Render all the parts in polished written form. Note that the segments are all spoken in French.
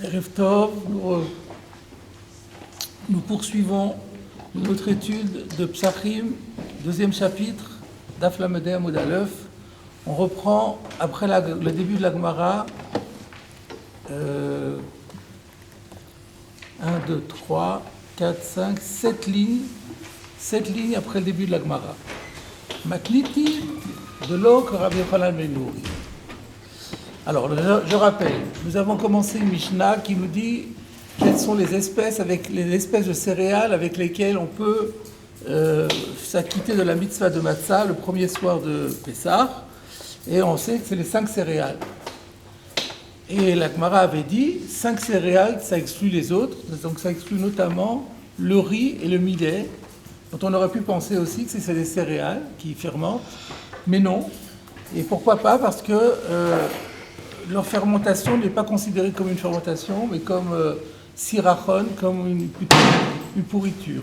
Erev Tov, nous poursuivons notre étude de Psachim, deuxième chapitre, Daf Lamedei Amud Aleph. On reprend après le début de la Gemara, 1, 2, 3, 4, 5, 7 lignes après le début de la Gemara. Makliti de l'eau que Rabbi Yochanan ben Nouri. Alors, je rappelle, nous avons commencé une Mishnah qui nous dit quelles sont les espèces de céréales avec lesquelles on peut s'acquitter de la mitzvah de matzah le premier soir de Pessah. Et on sait que c'est les 5 céréales. Et la Gemara avait dit 5 céréales, ça exclut les autres. Donc ça exclut notamment le riz et le millet, dont on aurait pu penser aussi que c'est des céréales qui fermentent. Mais non. Et pourquoi pas? Parce que leur fermentation n'est pas considérée comme une fermentation, mais comme sirachon, comme une pourriture.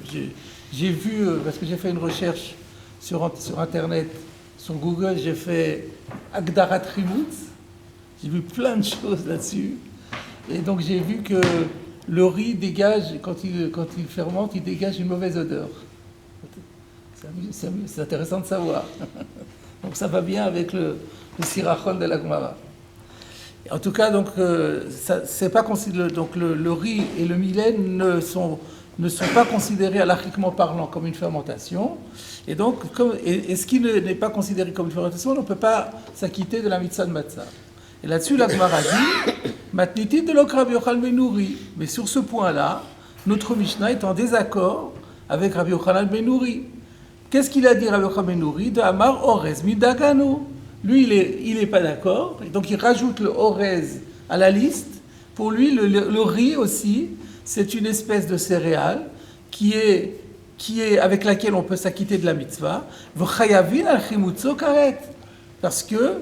J'ai vu, parce que j'ai fait une recherche sur Internet, sur Google, j'ai fait Agdarat Rimutz, j'ai vu plein de choses là-dessus. Et donc j'ai vu que le riz dégage, quand il fermente, il dégage une mauvaise odeur. C'est intéressant de savoir. Donc ça va bien avec le sirachon de la Gemara. En tout cas, donc, c'est pas considéré, donc le riz et le millet ne sont pas considérés halachiquement parlant comme une fermentation. Et donc, ce qui n'est pas considéré comme une fermentation, on ne peut pas s'acquitter de la mitzvah de matzah. Et là-dessus, la Gemara dit Matniti de l'ok Rabbi Yochanan ben Nouri. Mais sur ce point-là, notre Mishnah est en désaccord avec Rabbi Yochanan ben Nouri. Qu'est-ce qu'il a dit Rabbi Yochanan ben Nouri de Amar Orez Midagano? Lui, il est pas d'accord, et donc il rajoute le orez à la liste. Pour lui, le riz aussi, c'est une espèce de céréale qui est avec laquelle on peut s'acquitter de la mitzvah. V'chayavin al chimutzo karet, parce que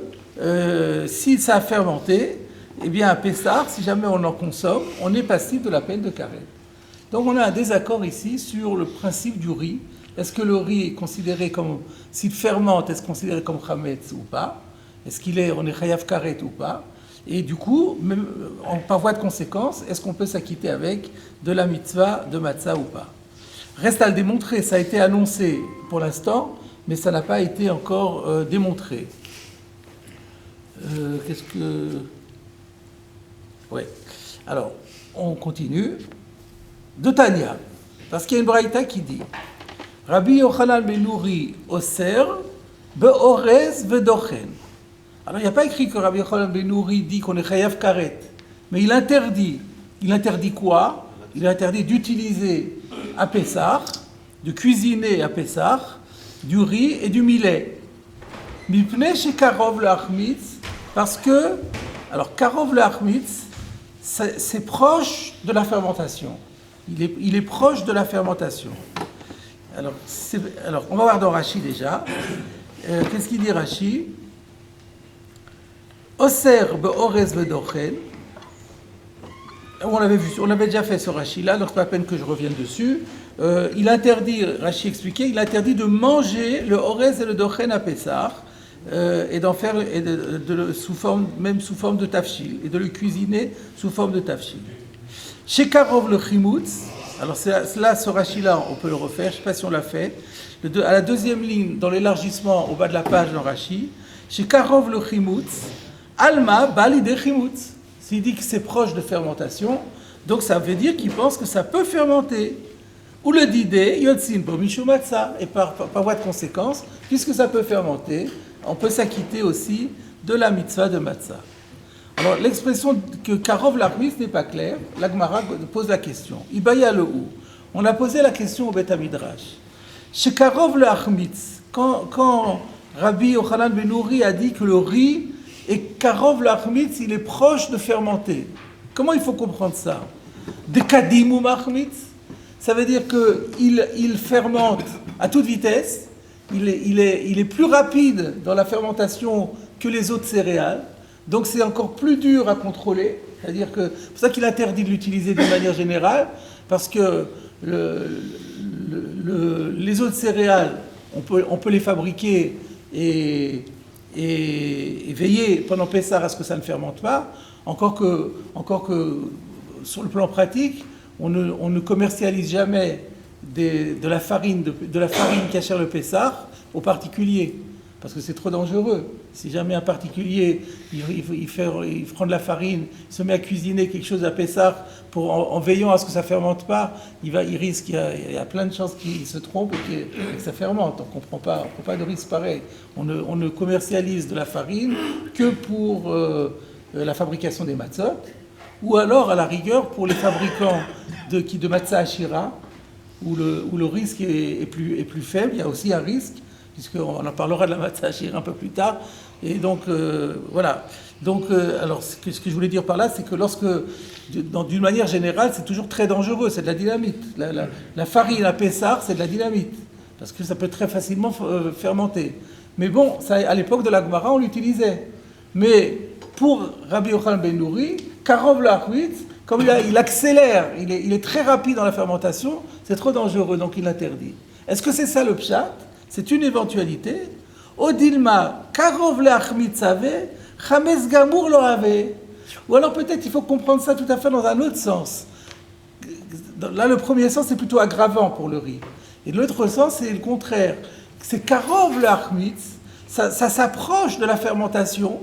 si ça a fermenté, eh bien à Pessah, si jamais on en consomme, on est passible de la peine de karet. Donc on a un désaccord ici sur le principe du riz. Est-ce que le riz est considéré comme, s'il fermente, est-ce considéré comme chametz ou pas? Est-ce on est chayav karet ou pas? Et du coup, même, par voie de conséquence, est-ce qu'on peut s'acquitter avec de la mitzvah de matzah ou pas? Reste à le démontrer, ça a été annoncé pour l'instant, mais ça n'a pas été encore démontré. Ouais. Alors, on continue. De Tanya, parce qu'il y a une braïta qui dit Rabbi Yochanan ben Nouri oser be'orez ve'dochen. Alors il n'y a pas écrit que Rabbi Yochanan ben Nouri dit qu'on est chayav karet, mais il interdit. Il interdit quoi? Il interdit d'utiliser à Pessah, de cuisiner à Pessah, du riz et du millet. Mipnei she karov le'achmitz, parce que, alors karov le'achmitz, c'est proche de la fermentation. Il est proche de la fermentation. Alors, on va voir dans Rashi déjà. Qu'est-ce qu'il dit Rashi? Oser be'orez ve'dochen. On avait déjà fait ce Rashi là, donc c'est pas la peine que je revienne dessus. Il interdit, Rashi expliquait, il interdit de manger le orez et le dochen à Pessah et d'en faire sous forme de tafshil, et de le cuisiner sous forme de tafshil. Chez Karov le chimutz. Alors là, ce Rashi-là, on peut le refaire, je ne sais pas si on l'a fait. À la deuxième ligne, dans l'élargissement, au bas de la page dans Rashi, chez Karov le chimutz, Alma balide chimutz. S'il dit que c'est proche de fermentation, donc ça veut dire qu'il pense que ça peut fermenter. Ou le didé, yotzin pour mishu matzah. Et par voie de conséquence, puisque ça peut fermenter, on peut s'acquitter aussi de la mitzvah de matzah. Alors, l'expression que Karov l'achmitz n'est pas claire. La Gemara pose la question. Ibaya le ou. On a posé la question au Beth Midrash. Chez Karov l'achmitz, quand Rabbi Yochanan ben Nouri a dit que le riz est Karov l'achmitz, il est proche de fermenter. Comment il faut comprendre ça? De kadim ou machmitz, ça veut dire qu'il fermente à toute vitesse. Il est plus rapide dans la fermentation que les autres céréales. Donc c'est encore plus dur à contrôler, c'est-à-dire que c'est pour ça qu'il interdit de l'utiliser d'une manière générale, parce que les autres céréales, on peut les fabriquer et veiller pendant Pessah à ce que ça ne fermente pas, encore que sur le plan pratique, on ne commercialise jamais de la farine cachère le Pessah aux particuliers, parce que c'est trop dangereux. Si jamais un particulier, il prend de la farine, il se met à cuisiner quelque chose à Pessah en veillant à ce que ça ne fermente pas, il risque, il y a plein de chances qu'il se trompe et que ça fermente. Donc on ne prend pas de risque pareil. On ne commercialise de la farine que pour la fabrication des matzot, ou alors à la rigueur pour les fabricants de matzah ashira, où le risque est plus faible. Il y a aussi un risque, puisqu'on en parlera de la matzah ashira un peu plus tard. Et donc, voilà. Donc, alors, ce que je voulais dire par là, c'est que d'une manière générale, c'est toujours très dangereux, c'est de la dynamite. La farine à Pessah, c'est de la dynamite, parce que ça peut très facilement fermenter. Mais bon, ça, à l'époque de la Gemara, on l'utilisait. Mais pour Rabbi Yochanan ben Nouri, Karov Lachmitz, comme il accélère, il est très rapide dans la fermentation, c'est trop dangereux, donc il l'interdit. Est-ce que c'est ça le pshat? C'est une éventualité. Odilma, Karov Lachmitz ave, Chametz Gamour lo ave. Ou alors peut-être il faut comprendre ça tout à fait dans un autre sens. Là, le premier sens, c'est plutôt aggravant pour le riz. Et l'autre sens, c'est le contraire. C'est Karov Lachmitz, ça s'approche de la fermentation,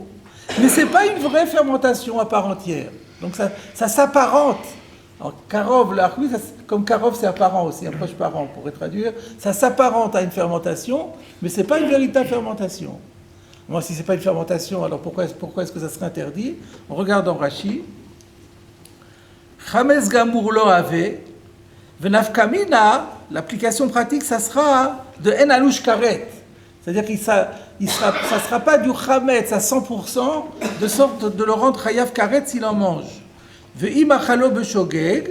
mais ce n'est pas une vraie fermentation à part entière. Donc ça s'apparente. Alors, Karov, l'Achmitz, comme Karov, c'est apparent aussi, un proche parent, on pourrait traduire. Ça s'apparente à une fermentation, mais ce n'est pas une véritable fermentation. Moi, si ce n'est pas une fermentation, alors pourquoi est-ce que ça serait interdit? On regarde en Rashi. Chametz Gamour lo ave, venafkamina, l'application pratique, ça sera de en alouche karet. C'est-à-dire que ça ne sera pas du chametz à 100%, de sorte de le rendre chayav karet s'il en mange. Ve'im achalo beshogeg.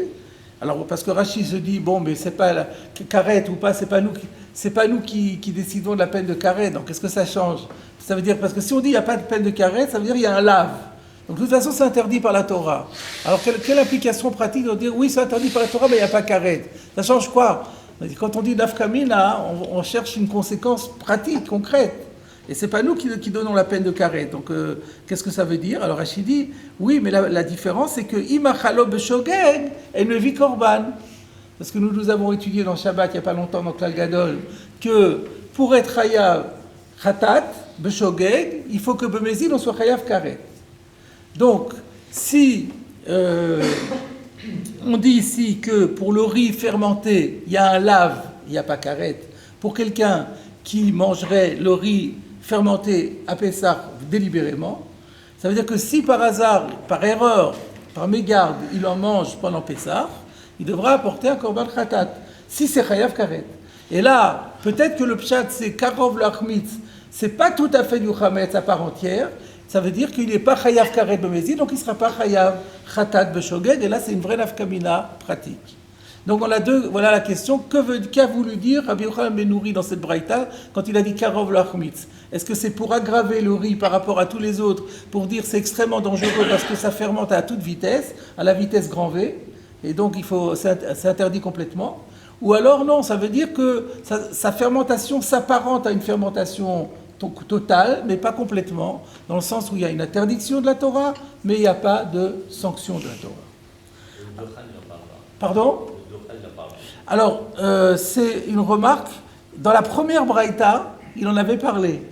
Alors, parce que Rashi se dit, bon, mais c'est pas la karet ou pas, c'est pas nous qui décidons de la peine de karet. Donc, qu'est-ce que ça change? Ça veut dire, parce que si on dit il n'y a pas de peine de karet, ça veut dire qu'il y a un lave. Donc, de toute façon, c'est interdit par la Torah. Alors, quelle application pratique de dire, oui, c'est interdit par la Torah, mais il n'y a pas karet? Ça change quoi? Quand on dit nafkamina, on cherche une conséquence pratique, concrète. Et ce n'est pas nous qui donnons la peine de karet. Donc, qu'est-ce que ça veut dire? Alors, Rachid dit, oui, mais la différence, c'est que imachalo beshogeg et ne vit korban. Parce que nous avons étudié dans Shabbat, il n'y a pas longtemps, dans Klal Gadol, que pour être chayav khatat, beshogeg, il faut que bemezid, on soit chayav karet. Donc, si on dit ici que pour le riz fermenté, il y a un lave, il n'y a pas karet. Pour quelqu'un qui mangerait le riz fermenté à Pessah délibérément, ça veut dire que si par hasard, par erreur, par mégarde, il en mange pendant Pessah, il devra apporter un korban khatat, si c'est chayav karet. Et là, peut-être que le pshat, c'est karov lachmitz, c'est pas tout à fait du chametz à part entière, ça veut dire qu'il n'est pas chayav karet bemezid, donc il ne sera pas chayav khatat beshogeg, et là c'est une vraie nafkamina pratique. Donc voilà la question, qu'a voulu dire Rabbi Yochanan ben Nouri dans cette braïta quand il a dit karov lachmitz? Est-ce que c'est pour aggraver le riz par rapport à tous les autres, pour dire c'est extrêmement dangereux parce que ça fermente à toute vitesse, à la vitesse grand V, et donc c'est interdit complètement? Ou alors non, ça veut dire que sa fermentation s'apparente à une fermentation totale, mais pas complètement, dans le sens où il y a une interdiction de la Torah, mais il n'y a pas de sanction de la Torah. Pardon? Alors, c'est une remarque. Dans la première braïta, il en avait parlé,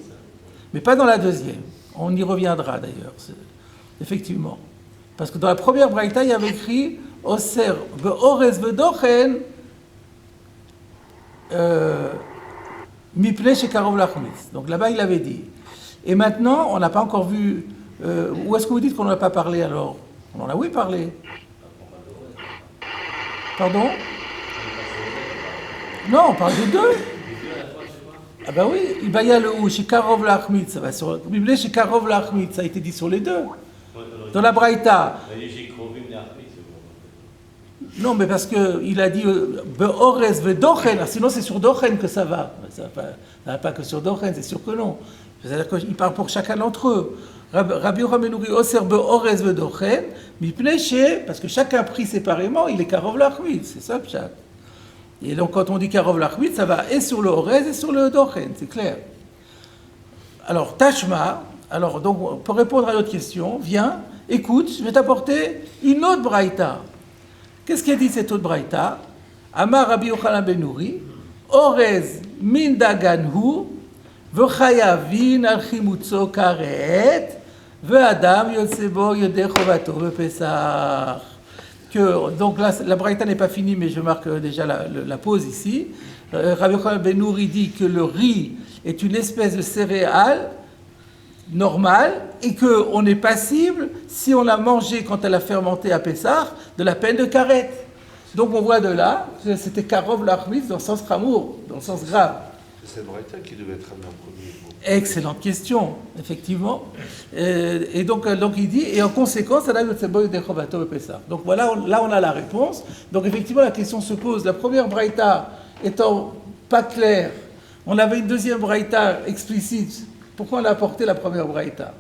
mais pas dans la deuxième. On y reviendra d'ailleurs, effectivement. Parce que dans la première braïta, il y avait écrit « Oser be'orez ve'dochen » Mipnei shekarov lachmitz. Donc là-bas, il avait dit. Et maintenant, on n'a pas encore vu. Où est-ce que vous dites qu'on n'en a pas parlé alors? On en a oui parlé. Pardon? Non, on parle de deux. Ah ben oui, il y a le ou shekarov lachmitz. Ça va sur Mipnei shekarov lachmitz. Ça a été dit sur les deux. Dans la braïta. Non, mais parce qu'il a dit be'orez ve'dochen, sinon c'est sur dochen que ça va. Ça va pas que sur dochen, c'est sûr que non. C'est-à-dire qu'il parle pour chacun d'entre eux. Rabbi Yochanan ben Nouri oser be'orez ve'dochen, mipnei she, parce que chacun pris séparément, il est karov lachmitz, c'est ça le pshat. Et donc quand on dit karov lachmitz, ça va et sur le orez et sur le dochen, c'est clair. Alors Tashma, donc pour répondre à notre question, viens, écoute, je vais t'apporter une autre braïta. Qu'est-ce qu'il dit cette autre braïta? Amar Rabbi Yochanan ben Nuri, Orez min daganhu, v'chayavin al chimutzo karet, v'adam yotsebo yodeh chovato v'pesach. Donc là, la braïta n'est pas finie, mais je marque déjà la pause ici. Rabbi Yochanan ben Nuri dit que le riz est une espèce de céréale normale et qu'on est passible, si on l'a mangé quand elle a fermenté à Pessah, de la peine de karet. Donc on voit de là, c'était karov l'achmis dans le sens ramour, dans le sens grave. C'est braïta qui devait être amené en premier. Excellente question, effectivement. Et donc il dit, et en conséquence, donc voilà, là on a la réponse. Donc effectivement la question se pose, la première braïta étant pas claire, on avait une deuxième braïta explicite. Pourquoi on a apporté la première braïta?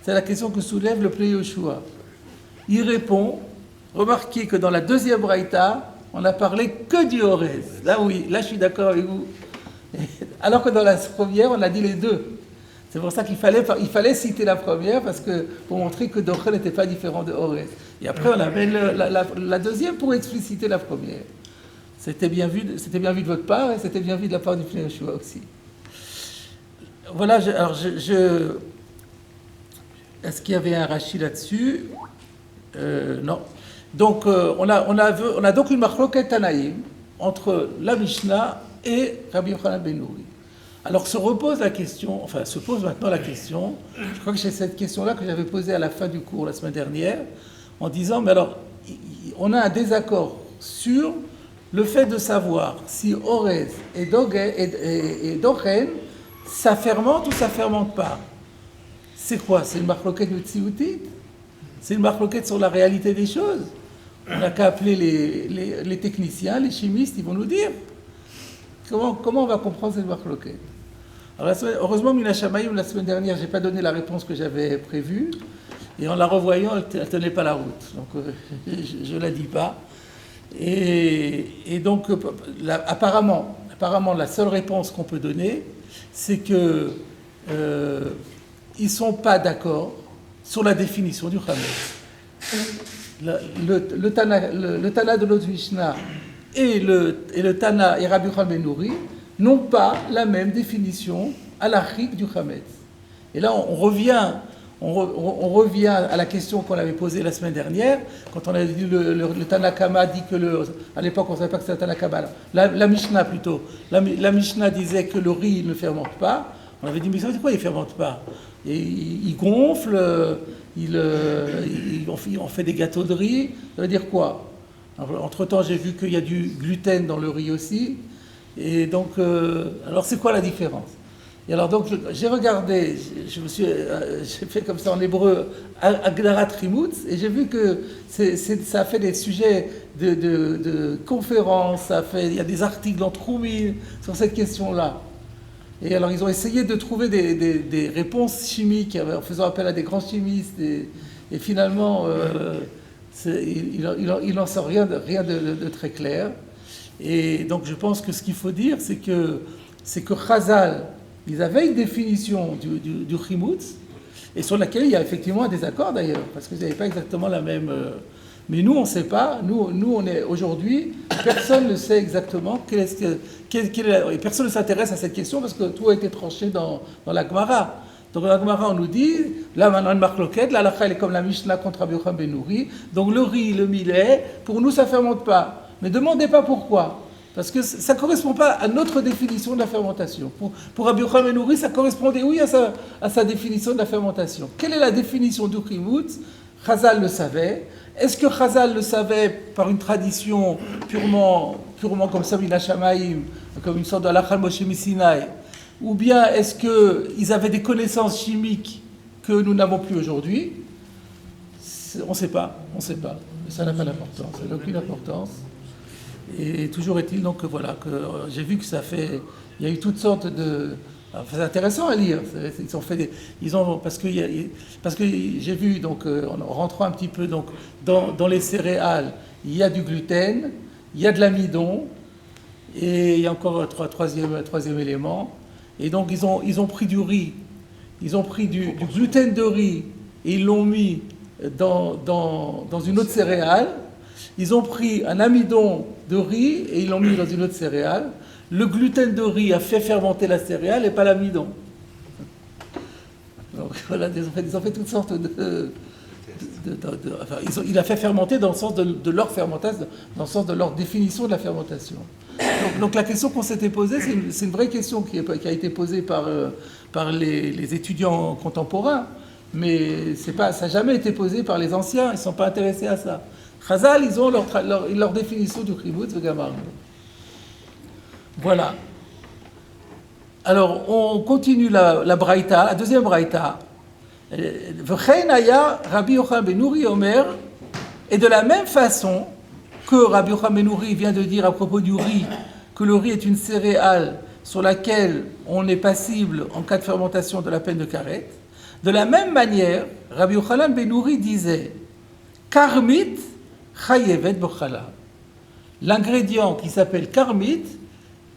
C'est la question que soulève le Pnei Yoshua. Il répond, remarquez que dans la deuxième braïta, on n'a parlé que du Horez. Là oui, là je suis d'accord avec vous. Alors que dans la première, on a dit les deux. C'est pour ça qu'il fallait citer la première, parce que, pour montrer que Dochel n'était pas différent de Horez. Et après, on avait la deuxième pour expliciter la première. C'était bien vu de votre part, et c'était bien vu de la part du Pnei Yoshua aussi. Voilà, est-ce qu'il y avait un Rashi là-dessus? Non. Donc, on a donc une machloket Tanaïm entre la Mishnah et Rabbi Yochanan ben Nuri. Alors se pose maintenant la question, je crois que c'est cette question-là que j'avais posée à la fin du cours la semaine dernière, en disant, mais alors, on a un désaccord sur le fait de savoir si Orez et Dochen, ça fermente ou ça fermente pas. C'est quoi? C'est une marloquette de Tzioutite? C'est une marloquette sur la réalité des choses? On n'a qu'à appeler les techniciens, les chimistes, ils vont nous dire. Comment on va comprendre cette marloquette? Alors heureusement, Mina Shamayim, la semaine dernière, je n'ai pas donné la réponse que j'avais prévue. Et en la revoyant, elle ne tenait pas la route. Donc je ne la dis pas. Et donc, apparemment, la seule réponse qu'on peut donner, c'est que ils ne sont pas d'accord sur la définition du Chametz. Le Tana de l'autre Mishnah et le Tana et Rabbi Yochanan ben Nuri n'ont pas la même définition halachique du Chametz. Et là, on revient à la question qu'on avait posée la semaine dernière, quand on a dit le Tanakama dit que à l'époque on ne savait pas que c'était un Tanakama, la Mishnah plutôt, la Mishnah disait que le riz ne fermente pas. On avait dit mais c'est quoi il ne fermente pas? Et il gonfle, on fait des gâteaux de riz, ça veut dire quoi? Entre-temps j'ai vu qu'il y a du gluten dans le riz aussi, et donc alors c'est quoi la différence? Et alors donc j'ai regardé, j'ai fait comme ça en hébreu Agdarat Rimutz, et j'ai vu que ça a fait des sujets de conférences, il y a des articles dans Troumine sur cette question-là. Et alors ils ont essayé de trouver des réponses chimiques en faisant appel à des grands chimistes, et finalement il n'en sort rien de très clair. Et donc je pense que ce qu'il faut dire, c'est que Chazal, ils avaient une définition du Chimutz, et sur laquelle il y a effectivement un désaccord d'ailleurs, parce qu'ils n'avaient pas exactement la même... mais nous, on ne sait pas. Nous, on est aujourd'hui, personne ne sait exactement et personne ne s'intéresse à cette question, parce que tout a été tranché dans la Gemara. Donc dans la Gemara, on nous dit, là maintenant une marloquette, la halakha elle est comme la Mishnah contre Rabbi Yochanan ben Nuri, donc le riz, le millet, pour nous ça ne fermente pas. Mais ne demandez pas pourquoi. Parce que ça ne correspond pas à notre définition de la fermentation. Pour Rabbi Yochanan ben Nuri, ça correspondait, oui, à sa définition de la fermentation. Quelle est la définition du Chimutz? Chazal le savait. Est-ce que Chazal le savait par une tradition purement comme ça, Mina Shamayim, comme une sorte de halakha Moshe Misinaï? Ou bien est-ce qu'ils avaient des connaissances chimiques que nous n'avons plus aujourd'hui? On ne sait pas. Ça n'a pas d'importance, ça n'a aucune importance. Et toujours est-il donc que voilà, que j'ai vu que il y a eu toutes sortes de... Enfin, c'est intéressant à lire. Parce que j'ai vu, donc, en rentrant un petit peu donc, dans les céréales, il y a du gluten, il y a de l'amidon, et il y a encore un troisième élément. Et donc ils ont pris du riz, ils ont pris du gluten de riz, et ils l'ont mis dans une autre céréale. Ils ont pris un amidon de riz et ils l'ont mis dans une autre céréale. Le gluten de riz a fait fermenter la céréale et pas l'amidon. Donc voilà, ils ont fait toutes sortes enfin, il a fait fermenter dans le sens de leur fermentation, dans le sens de leur définition de la fermentation. Donc la question qu'on s'était posée, c'est une vraie question qui a été posée par les étudiants contemporains, mais ça n'a jamais été posé par les anciens, ils ne sont pas intéressés à ça. Chazal, ils ont leur définition du Chibutz Vegamar. Voilà. Alors, on continue la braïta, la deuxième braïta. V'chein haya Rabbi Yochanan ben Nuri Omer, et de la même façon que Rabbi Yochanan ben Nuri vient de dire à propos du riz, que le riz est une céréale sur laquelle on est passible en cas de fermentation de la peine de karet, de la même manière, Rabbi Yochanan ben Nuri disait Karmit chayevet b'chala. L'ingrédient qui s'appelle karmit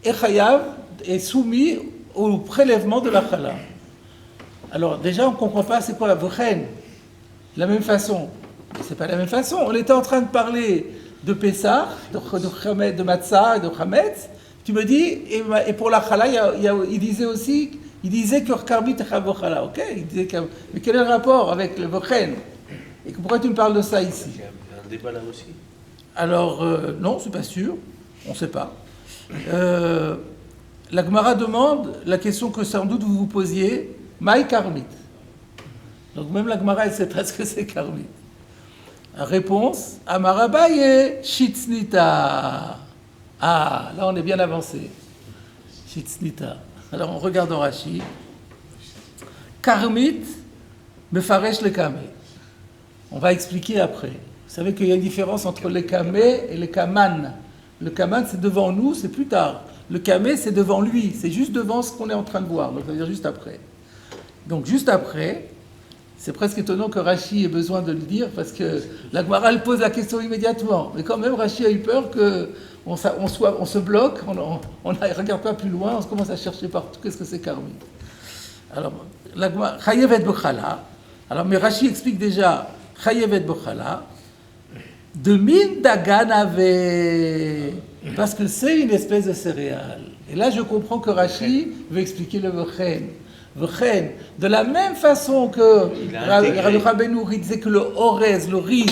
est chayav, est soumis au prélèvement de la chala. Alors déjà, on ne comprend pas c'est quoi la v'chen. La même façon. C'est pas la même façon. On était en train de parler de Pessah, de Matzah, de Chametz. Tu me dis, et pour la chala, il disait que karmit est chayav b'chala. Ok, mais quel est le rapport avec le v'chen? Et pourquoi tu me parles de ça ici? Il y a un débat là aussi. Alors, non, c'est pas sûr. On ne sait pas. La Gemara demande la question que sans doute vous vous posiez, Maï karmit. Donc même la Gemara, elle sait pas ce que c'est karmit. Réponse, Amarabaye shitznita. Ah, là on est bien avancé. Shitznita. Alors on regarde en Rashi. Karmit, mefaresh le kamé. On va expliquer après. Vous savez qu'il y a une différence entre le kamé et le kaman. Le kaman, c'est devant nous, c'est plus tard. Le kamé, c'est devant lui, c'est juste devant ce qu'on est en train de voir, donc ça veut dire juste après. Donc juste après, c'est presque étonnant que Rashi ait besoin de le dire, parce que la Gemara, elle pose la question immédiatement. Mais quand même, Rashi a eu peur qu'on se bloque, on ne regarde pas plus loin, on se commence à chercher partout, qu'est-ce que c'est karmit. Alors, la Gemara, chayevet b'chala. Alors, mais Rashi explique déjà, chayevet b'chala, de min dagan avait, parce que c'est une espèce de céréale. Et là, je comprends que Rashi veut expliquer le v'chen. V'chen, de la même façon que Rabbi ben Nuri disait que le orez, le riz,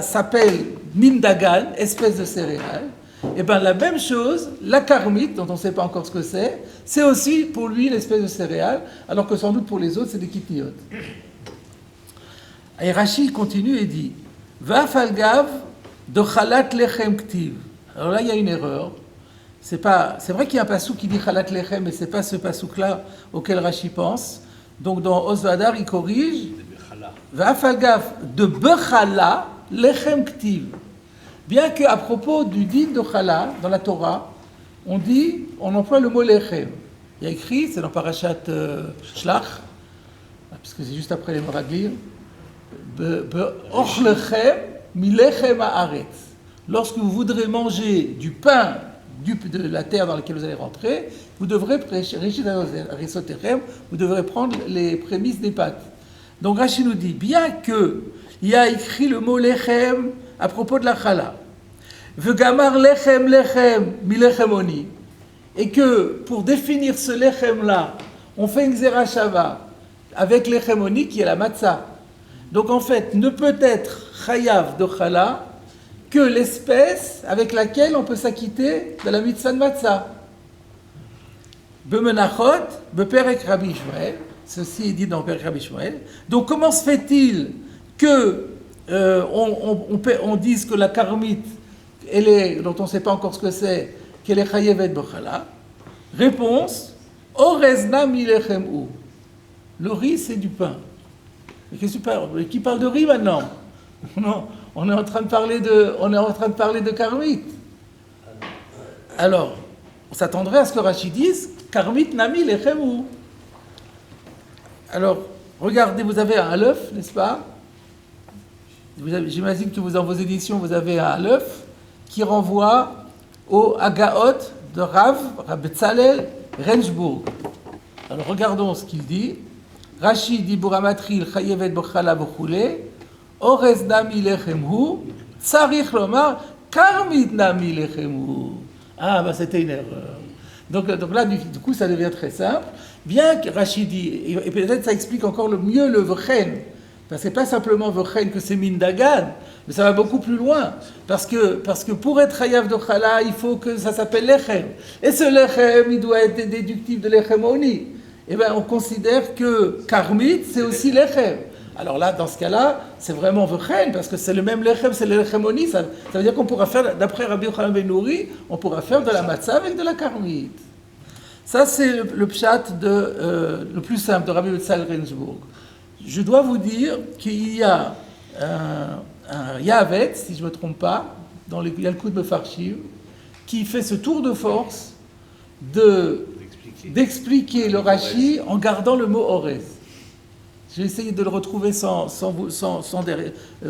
s'appelle min dagan, espèce de céréale. Et bien la même chose, la karmit, dont on ne sait pas encore ce que c'est aussi pour lui l'espèce de céréale, alors que sans doute pour les autres, c'est des kitniyot. Et Rashi continue et dit Va'afalgav de chalat lechem ktiv. Alors là, il y a une erreur. C'est vrai qu'il y a un passouk qui dit chalat lechem, mais c'est pas ce passouk-là auquel Rashi pense. Donc dans Osvadar, il corrige Va'afalgav de bechala lechem ktiv. Bien qu'à propos du din de chala dans la Torah, on emploie le mot lechem. Il y a écrit, c'est dans Parashat Shlach, puisque c'est juste après les Meraglim. Lorsque vous voudrez manger du pain de la terre dans laquelle vous allez rentrer, vous devrez vous devrez prendre les prémices des pâtes. Donc Rashi nous dit, bien que il y a écrit le mot lechem à propos de la chala, vegamar lechem lechem milechemoni, et que pour définir ce lechem là, on fait une zera shava avec lechemoni qui est la matzah. Donc en fait, ne peut être chayav de chala que l'espèce avec laquelle on peut s'acquitter de la mitzvah de matzah. Bemenachot, beperek Rabbi Shmuel, ceci est dit dans Perek Rabbi Shmuel. Donc comment se fait-il que on dise que la karmit, dont on ne sait pas encore ce que c'est, qu'elle est chayavet de chala? Réponse, orezna milechem u. Le riz, c'est du pain. Qui parle de riz maintenant? Non, on est en train de parler de karmit. Alors, on s'attendrait à ce que Rashi dise karmit nami lechemu. Alors, regardez, vous avez un alef, n'est-ce pas? J'imagine que dans vos éditions, vous avez un alef qui renvoie au Agaot de Rav Betzalel Renshburg. Alors, regardons ce qu'il dit. Rashi dit Buramatril Chayevet Bochala Bochule, Orez Nami Lechem Hu, Tsarich lomar, karmit nami lechemu. Ah, bah c'était une erreur. Donc là, du coup, ça devient très simple. Bien que Rachid dit, et peut-être ça explique encore mieux le v'chen, parce que c'est pas simplement v'chen que c'est mindagan, mais ça va beaucoup plus loin. Parce que pour être hayav de chala, il faut que ça s'appelle lechem. Et ce lechem, il doit être déductif de lechem oni. Eh bien, on considère que karmit, c'est aussi lechem. Alors là, dans ce cas-là, c'est vraiment v'chen, parce que c'est le même lechem, c'est le lechem oni. Ça veut dire qu'on pourra faire, d'après Rabbi Yochanan ben Nouri, on pourra faire de la matzah avec de la karmit. Ça, c'est le pshat le plus simple de Rabbi Yitzhak Rensburg. Je dois vous dire qu'il y a un Yavet, si je ne me trompe pas, dans les Yalkut Mefarshim, qui fait ce tour de force d'expliquer le Rashi en gardant le mot Orez. J'ai essayé de le retrouver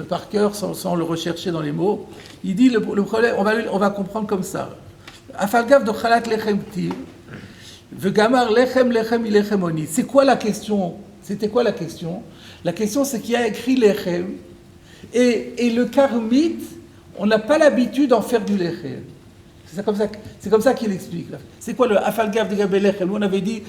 par cœur, sans le rechercher dans les mots. Il dit, le problème, on va comprendre comme ça. Afalgav de Chalat Lechem Ktiv, Vegamar lechem lechem ilechem oni. C'est quoi la question? C'était quoi la question? La question, c'est qu'il y a écrit lechem, et le karmit, on n'a pas l'habitude d'en faire du lechem. C'est comme ça qu'il explique. C'est quoi le afalgav de gabé lechem? Nous, on avait dit,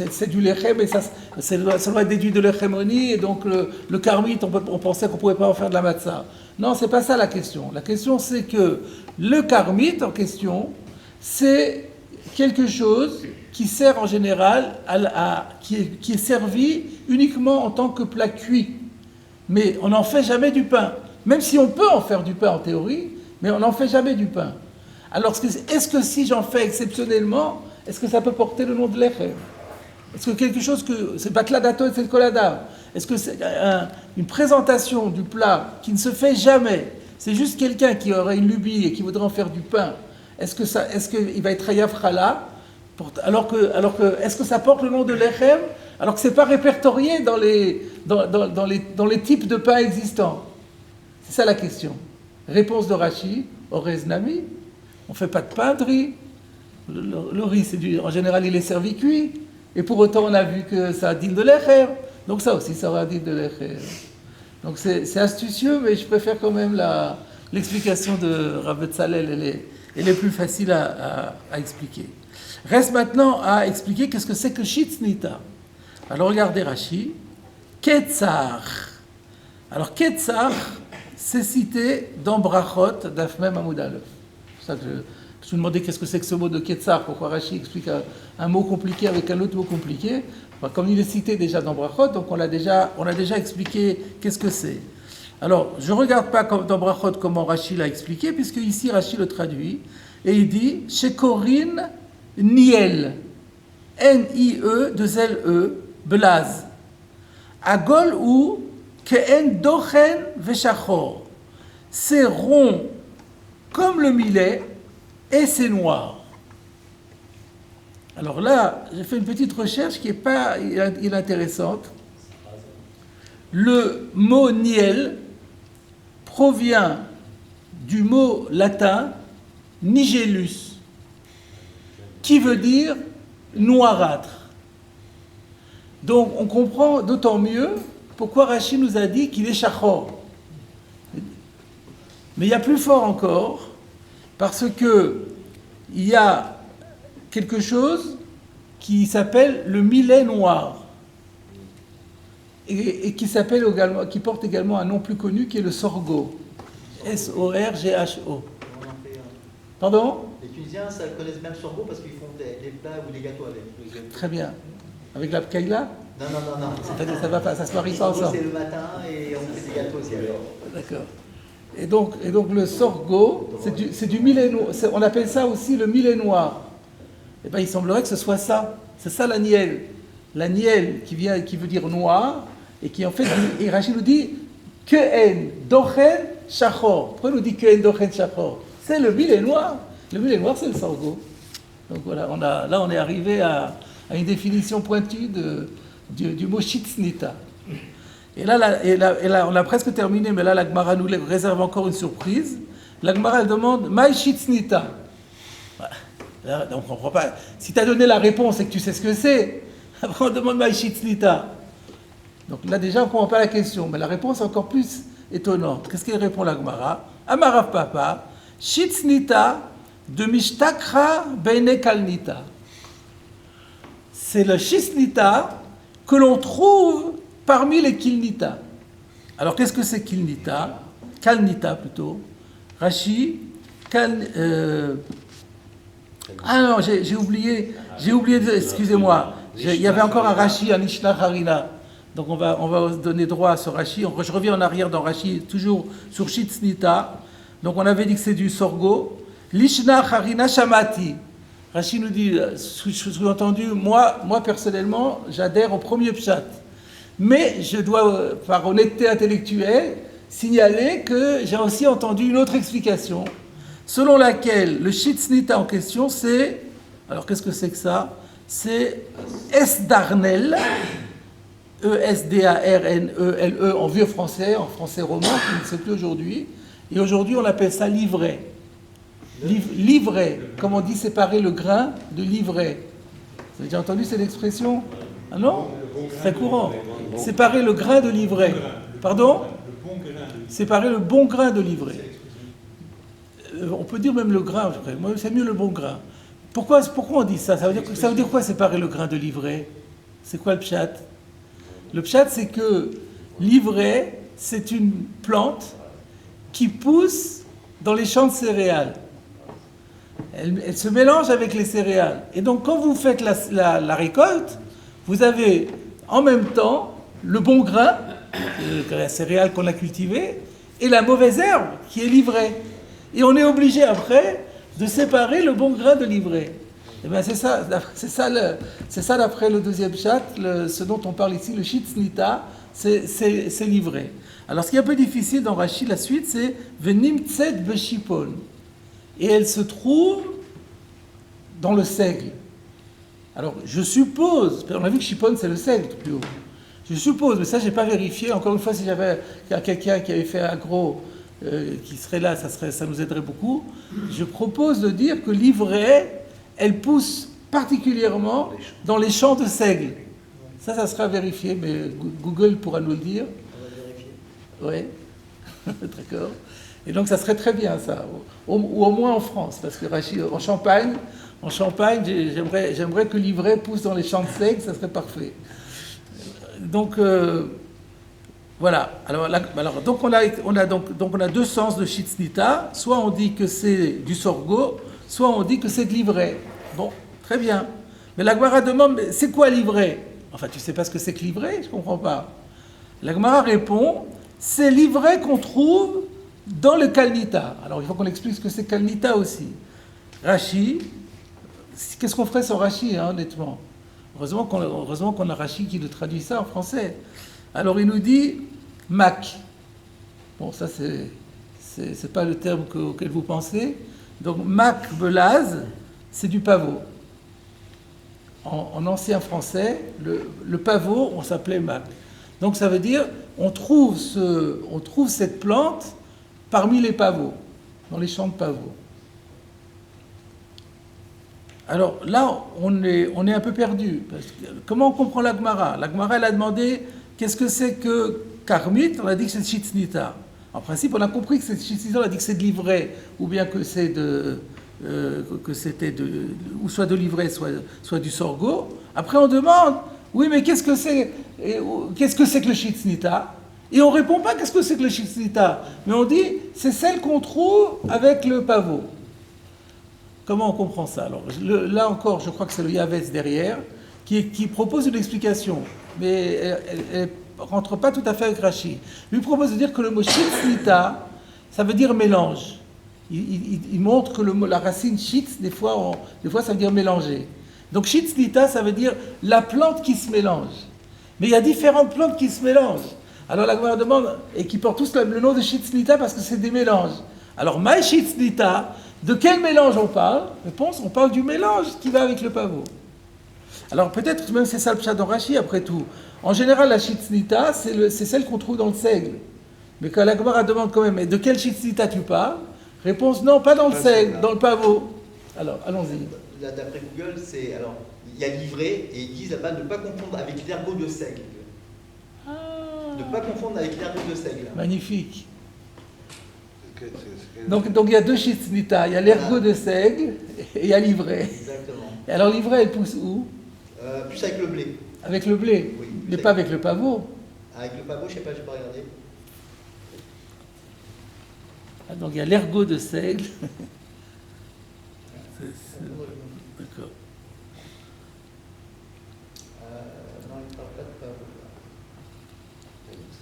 c'est du lechem, et ça doit être déduit de lechem oni, et donc le karmit, on pensait qu'on ne pouvait pas en faire de la matzah. Non, c'est pas ça la question. La question, c'est que le karmit en question, c'est quelque chose qui sert en général, qui est servi uniquement en tant que plat cuit. Mais on n'en fait jamais du pain. Même si on peut en faire du pain en théorie, mais on n'en fait jamais du pain. Alors, est-ce que si j'en fais exceptionnellement, est-ce que ça peut porter le nom de lechem? Est-ce que quelque chose que... C'est bakladato et c'est le kolada. Est-ce que c'est une présentation du plat qui ne se fait jamais? C'est juste quelqu'un qui aurait une lubie et qui voudrait en faire du pain. Est-ce qu'il va être hayav chala, alors que est-ce que ça porte le nom de lechem, alors que c'est pas répertorié dans les types de pains existants? C'est ça la question. Réponse de Rashi, Orez Nami, on fait pas de pain de riz. Le riz, en général, il est servi cuit. Et pour autant, on a vu que ça a dit de lechem. Donc ça aussi, ça aura dit de lechem. Donc c'est astucieux, mais je préfère quand même l'explication de Rav Betzalel. Elle est plus facile à expliquer. Reste maintenant à expliquer qu'est-ce que c'est que Shitznita. Alors regardez Rashi. Ketzar. Alors Ketzar, c'est cité dans Brachot, d'Afmem Amoud Aleph. C'est ça que je me demandais qu'est-ce que c'est que ce mot de Ketzar, pourquoi Rashi explique un mot compliqué avec un autre mot compliqué. Enfin, comme il est cité déjà dans Brachot, donc on a déjà expliqué qu'est-ce que c'est. Alors, je ne regarde pas dans Brachot comment Rashi l'a expliqué, puisque ici Rashi le traduit, et il dit « Shekorin Niel, N-I-E, deux L-E, Blaz, Agol ou Ke'en Dochen Veshachor. C'est rond comme le millet et c'est noir. » Alors là, j'ai fait une petite recherche qui est pas inintéressante. Le mot niel provient du mot latin nigellus, qui veut dire noirâtre. Donc on comprend d'autant mieux pourquoi Rashi nous a dit qu'il est chachor. Mais il y a plus fort encore, parce que il y a quelque chose qui s'appelle le millet noir. Et qui porte également un nom plus connu qui est le sorgho. S-O-R-G-H-O. Pardon? Les Tunisiens ça connaissent bien le sorgho parce qu'ils font des plats ou des gâteaux avec. Très bien. Avec la pkaïla? Non. Ça va pas, ça se marie pas ensemble. C'est le matin et on fait des gâteaux aussi alors. D'accord. Et donc le sorgho, c'est du millet noir. On appelle ça aussi le millet noir. Eh bien, il semblerait que ce soit ça. C'est ça la niel. La niel qui veut dire noir, et qui en fait, et Rachid nous dit Ke'en Dochen Shachor. Pourquoi il nous dit Ke'en Dochen Shachor? C'est le millet noir. Le millet noir, c'est le sorgho. Donc voilà, on est arrivé à une définition pointue du mot Shitznita. Et là, on a presque terminé, mais là, la Gemara nous réserve encore une surprise. La Gemara, elle demande Maï Shitznita. Là, on ne comprend pas. Si tu as donné la réponse et que tu sais ce que c'est, après on demande Maï Shitznita. Donc là, déjà, on ne comprend pas la question, mais la réponse est encore plus étonnante. Qu'est-ce qu'elle répond la Gemara? Amarav Papa, Shitznita de Mishtakra Beine Kalnita. C'est le Shitznita que l'on trouve parmi les Kilnita. Alors qu'est-ce que c'est Kilnita? Kalnita plutôt. Rashi, ah non, j'ai oublié, excusez-moi. Il y avait encore un Rashi, un Ishna Harina. Donc on va donner droit à ce Rashi. Je reviens en arrière dans Rashi, toujours sur Shitznita. Donc on avait dit que c'est du sorgho. L'Ishna Harina Shamati. Rashi nous dit, sous-entendu, moi personnellement, j'adhère au premier pshat. Mais je dois, par honnêteté intellectuelle, signaler que j'ai aussi entendu une autre explication, selon laquelle le Shitznita en question, c'est... Alors qu'est-ce que c'est que ça? C'est Esdarnel, E-S-D-A-R-N-E-L-E en vieux français, en français roman, qui ne sait plus aujourd'hui. Et aujourd'hui, on appelle ça livret. Livret, comme on dit séparer le grain de livret. Vous avez déjà entendu cette expression? Ah non? C'est courant. Séparer le grain de livret. Pardon? Séparer le bon grain de livret. On peut dire même le grain, je crois. Moi, c'est mieux le bon grain. Pourquoi on dit ça? Ça veut dire quoi séparer le grain de livret? C'est quoi le pshat? Le pshat, c'est que l'ivraie, c'est une plante qui pousse dans les champs de céréales. Elle se mélange avec les céréales. Et donc, quand vous faites la récolte, vous avez en même temps le bon grain, la céréale qu'on a cultivée, et la mauvaise herbe qui est l'ivraie. Et on est obligé après de séparer le bon grain de l'ivraie. Et bien c'est ça d'après le deuxième chat, ce dont on parle ici, le Shitznita, c'est l'ivraie. Alors ce qui est un peu difficile dans Rashi, la suite, c'est Venim Tzed Beshipon. Et elle se trouve dans le seigle. Alors je suppose, on a vu que Shipon c'est le seigle plus haut. Je suppose, mais ça j'ai pas vérifié. Encore une fois, si j'avais quelqu'un qui avait fait agro qui serait là, ça nous aiderait beaucoup. Je propose de dire que l'ivraie, elle pousse particulièrement dans les champs de seigle. Ça sera vérifié, mais Google pourra nous le dire. On va vérifier. Oui, d'accord. Et donc ça serait très bien ça, ou au moins en France, parce que en Champagne, j'aimerais que l'ivraie pousse dans les champs de seigle, ça serait parfait. Donc voilà. Alors donc on a deux sens de Shitznita. Soit on dit que c'est du sorgho, soit on dit que c'est de l'ivraie. Bon, très bien. Mais la Gemara demande, c'est quoi l'ivraie? Enfin, tu sais pas ce que c'est que l'ivraie? Je comprends pas. La Gemara répond, c'est l'ivraie qu'on trouve dans le Kalnita. Alors il faut qu'on explique ce que c'est Kalnita aussi. Rashi, qu'est-ce qu'on ferait sans Rashi, hein, honnêtement? Heureusement qu'on a Rashi qui nous traduit ça en français. Alors il nous dit Mac. Bon, ça c'est pas le terme auquel vous pensez. Donc Mac belaz, c'est du pavot. En ancien français, le pavot, on s'appelait Mac. Donc ça veut dire on trouve cette plante parmi les pavots, dans les champs de pavots. Alors là, on est un peu perdu. Parce que, comment on comprend la Gemara? La Gemara, elle a demandé qu'est-ce que c'est que Karmit? On a dit que c'est Shitznita. En principe, on a compris que c'est Shitznita, on a dit que c'est de l'ivraie, ou bien que c'est ou soit de l'ivraie, soit du sorgho. Après, on demande, oui, mais qu'est-ce que c'est que le Shitznita? Et on ne répond pas qu'est-ce que c'est que le Shitznita, mais on dit c'est celle qu'on trouve avec le pavot. Comment on comprend ça? Alors là encore, je crois que c'est le Yavetz derrière qui propose une explication, mais elle ne rentre pas tout à fait avec Rashi. Lui propose de dire que le mot Shitznita, ça veut dire mélange. Il montre que la racine shitz, des fois ça veut dire mélanger. Donc Shitznita, ça veut dire la plante qui se mélange. Mais il y a différentes plantes qui se mélangent. Alors la Gemara demande, et qui portent tous le nom de Shitznita parce que c'est des mélanges. Alors Maï Shitznita, de quel mélange on parle? Réponse, on parle du mélange qui va avec le pavot. Alors peut-être même c'est ça le pshat dans Rashi après tout. En général, la Shitznita, c'est celle qu'on trouve dans le seigle. Mais quand la Gemara demande quand même, mais de quelle Shitznita tu parles? Réponse, non, pas dans le seigle, dans le pavot. Alors, allons-y. Là, d'après Google, il y a l'ivraie, et ils disent là-bas ne pas confondre avec l'ergot de seigle. Ah, De ne pas confondre avec l'ergot de seigle. Magnifique. C'est- Donc il y a deux Shitznita. Il y a l'ergot de seigle et il y a l'ivraie. Exactement. Et alors l'ivraie, elle pousse où? Plus avec le blé. Avec le blé, Oui. mais pas avec le pavot. Avec le pavot, je sais pas, je n'ai pas regardé. Ah, donc il y a l'ergot de seigle. D'accord. Non, il ne parle pas de pavot.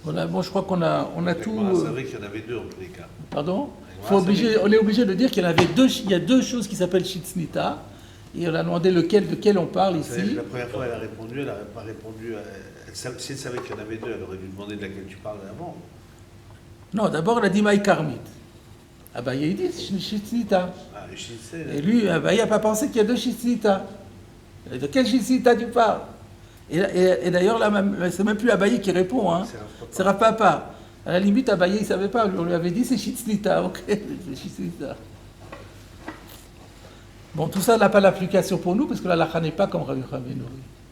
Voilà, bon, je crois qu'on a Avec tout. Mara, c'est vrai qu'il y en avait deux en tous les cas. Pardon? Avec Mara, On est obligé de dire qu'il y en avait deux. Il y a deux choses qui s'appellent Shitznita. Et on a demandé de quel on parle C'est vrai que ici. la première fois, elle a répondu, elle n'avait pas répondu. Si elle savait qu'il y en avait deux, elle aurait dû demander de laquelle tu parles avant. Non, d'abord, elle a dit Maï Karmit. Abaye, il dit Shitznita. Ah, je sais. Et lui, Abaye n'a pas pensé qu'il y a deux Shitznita. De quel Shitznita tu parles? Et d'ailleurs, là, c'est même plus Abaye qui répond. Hein. C'est Rav Papa. À la limite, Abaye, il ne savait pas. On lui avait dit c'est Shitznita. Ok, c'est Shitznita. Bon, tout ça n'a pas d'application pour nous, parce que la lacha n'est pas comme Rabbi Yochanan.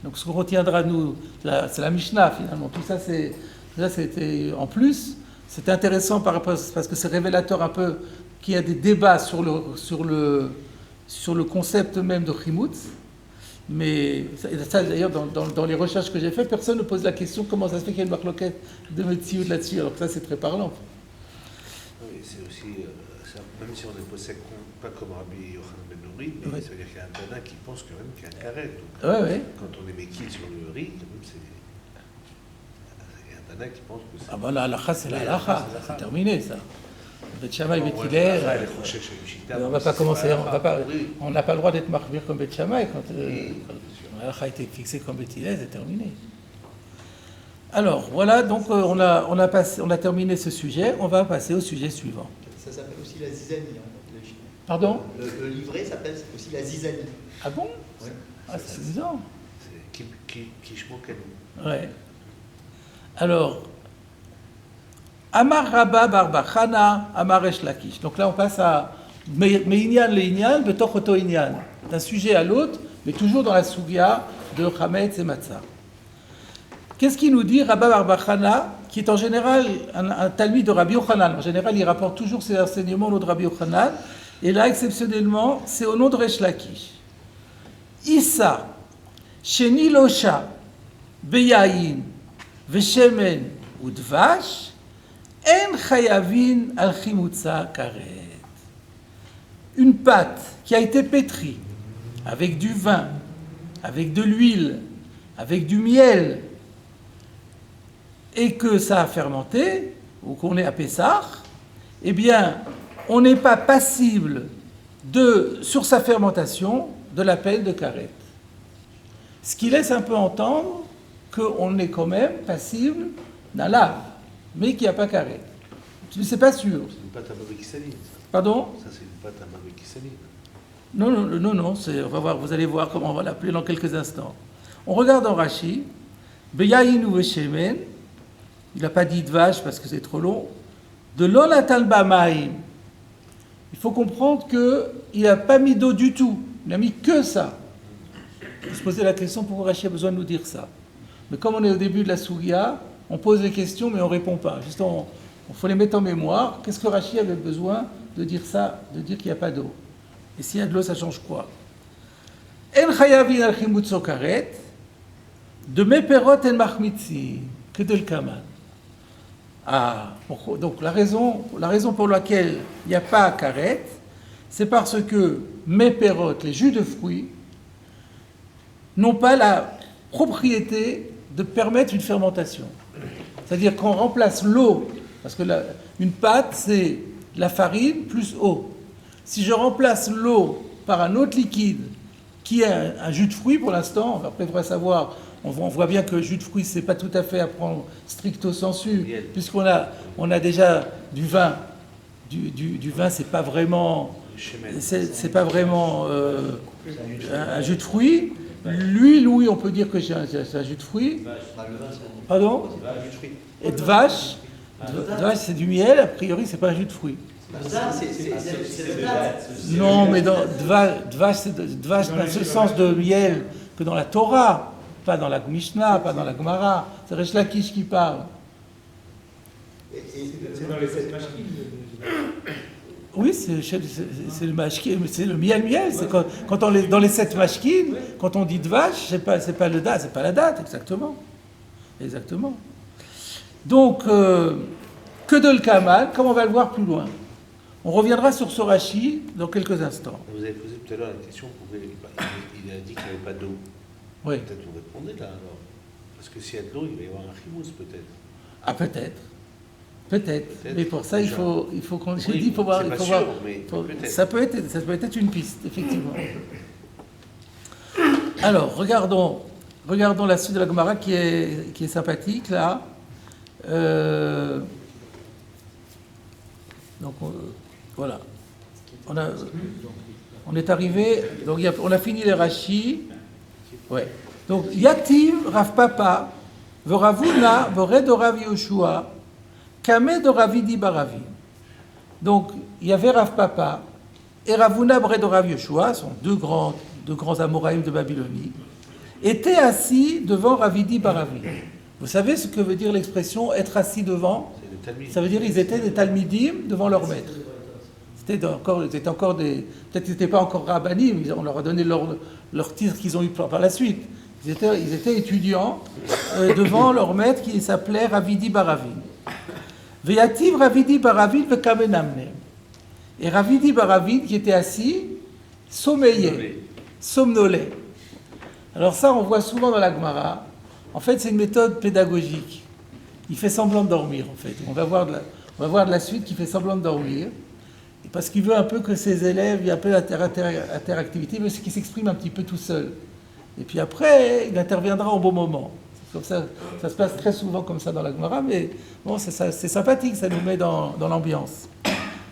Donc ce qu'on retiendra, nous, c'est la Mishnah, finalement. Tout ça, c'était en plus. C'était intéressant parce que c'est révélateur un peu qu'il y a des débats sur le concept même de Chimutz. Mais ça d'ailleurs, dans les recherches que j'ai faites, personne ne pose la question comment ça se fait qu'il y a une marloquette de Metsioud là-dessus. Alors que ça, c'est très parlant. Oui, c'est aussi, même si on est possède pas comme Rabbi Yochanan ben Nouri, mais ça veut dire qu'il y a un Tana qui pense quand même qu'il y a un carré. Donc, quand on est méquille sur le riz, quand même, il y a un Tana qui pense que c'est... Ah ben la halakha, c'est la halakha, c'est terminé ça. Bet Shammai, Bet Ouais, Hillel, elle est franchie chez le Chita, on va pas c'est commencer, pas- oui. on n'a pas le droit d'être marqué comme Bet Shammai quand Oui, la halakha a été fixée comme Bet Hillel, c'est terminé. Alors voilà, donc on a terminé ce sujet, on va passer au sujet suivant. Ça s'appelle aussi la zizanie. Hein, Pardon? le livret s'appelle aussi la zizanie. Ah bon? Ouais. Ah, c'est évident. C'est Kishmoken. Ouais. Alors, Amar Rabba Barba Chana, Amar Resh Lakish. Donc là, on passe à Me'inyan le'inyan, betoch oto inyan. D'un sujet à l'autre, mais toujours dans la souvia de Chametz et Matzah. Qu'est-ce qu'il nous dit Rabba Barba Chana, qui est en général un talmid de Rabbi Yochanan. En général, il rapporte toujours ses enseignements au nom de Rabbi Yochanan. Et là, exceptionnellement, c'est au nom de Resh Lakish. Issa, Sheni Losha, Beyayin, Veshemen ou Dvash, En Chayavin al Chimutza Karet. Une pâte qui a été pétrie avec du vin, avec de l'huile, avec du miel, et que ça a fermenté, ou qu'on est à Pessah, eh bien, on n'est pas passible sur sa fermentation de la peine de karet. Ce qui laisse un peu entendre qu'on est quand même passible d'un lave, mais qu'il n'y a pas karet. C'est pas sûr. C'est une pâte à mauvais qui saline, ça. Pardon? Ça, c'est une pâte à mauvais qui saline. Non, on va voir, vous allez voir comment on va l'appeler dans quelques instants. On regarde en Rashi, Beyayin ou Veshemen, il n'a pas dit Dvash parce que c'est trop long, de l'Onatan Bamaim. Il faut comprendre qu'il n'a pas mis d'eau du tout, il n'a mis que ça. Il faut se poser la question pourquoi Rashi a besoin de nous dire ça. Mais comme on est au début de la Sougia, on pose des questions mais on ne répond pas. Juste il faut les mettre en mémoire. Qu'est-ce que Rashi avait besoin de dire ça, de dire qu'il n'y a pas d'eau? Et s'il y a de l'eau, ça change quoi? En chayavin al chimutzo karet, de meperot en machmitzi, que de l'kaman. Ah, donc la raison pour laquelle il n'y a pas karet, c'est parce que meperot, les jus de fruits, n'ont pas la propriété de permettre une fermentation. C'est-à-dire qu'on remplace l'eau, parce que une pâte, c'est la farine plus eau. Si je remplace l'eau par un autre liquide, qui est un jus de fruits pour l'instant, après il faudra savoir, on voit bien que le jus de fruits, c'est pas tout à fait à prendre stricto sensu, puisqu'on a déjà du vin. Du vin, c'est pas vraiment un jus de fruits. L'huile, oui, on peut dire que c'est un jus de fruits. Pardon? Et dvash, c'est du miel, a priori, c'est pas un jus de fruits. Non, mais dvash, c'est dans ce sens de miel que dans la Torah, pas dans la Mishnah, pas dans la Gemara. C'est Resh Lakish qui parle. C'est dans les 7 machines. Oui, c'est le mashkin, c'est le miel. C'est quand on est dans les 7 mashkin, quand on dit de vache, c'est pas le date, c'est pas la date, exactement. Exactement. Donc, que de l'kamal, comme on va le voir plus loin. On reviendra sur ce Rashi dans quelques instants. Vous avez posé tout à l'heure la question, il a dit qu'il n'y avait pas d'eau. Oui. Peut-être vous répondez là alors. Parce que s'il y a de l'eau, il va y avoir un chimous peut-être. Ah, peut-être. Mais pour ça, il faut qu'on. J'ai dit, il faut voir. Ça peut être une piste, effectivement. Alors, regardons la suite de la Gemara qui est sympathique là. Donc voilà. On est arrivé. Donc on a fini les Rashi. Ouais. Donc Yativ Rav Papa, Voravuna, Vored Rav Yoshua, Kame de Ravidi Baravi. Donc il y avait Rav Papa et Ravuna Vored Rav Yoshua, sont deux grands Amoraïm de Babylonie, étaient assis devant Ravidi Baravi. Vous savez ce que veut dire l'expression être assis devant? Ça veut dire qu'ils étaient des talmidim devant leur maître. C'était encore des... Peut-être qu'ils n'étaient pas encore rabbanim, on leur a donné leur titre qu'ils ont eu par la suite. Ils étaient étudiants devant leur maître qui s'appelait Ravidi Baravin. Veyativ Ravidi Baravin vekamenamne. Et Ravidi Baravin, qui était assis, somnolait. Alors ça, on voit souvent dans la Gemara. En fait, c'est une méthode pédagogique. Il fait semblant de dormir, en fait. On va voir de la suite qu'il fait semblant de dormir. Parce qu'il veut un peu que ses élèves, il y a un peu d'interactivité, il veut qu'il s'exprime un petit peu tout seul. Et puis après, il interviendra au bon moment. Comme ça se passe très souvent comme ça dans la Gemara, mais bon, c'est sympathique, ça nous met dans l'ambiance.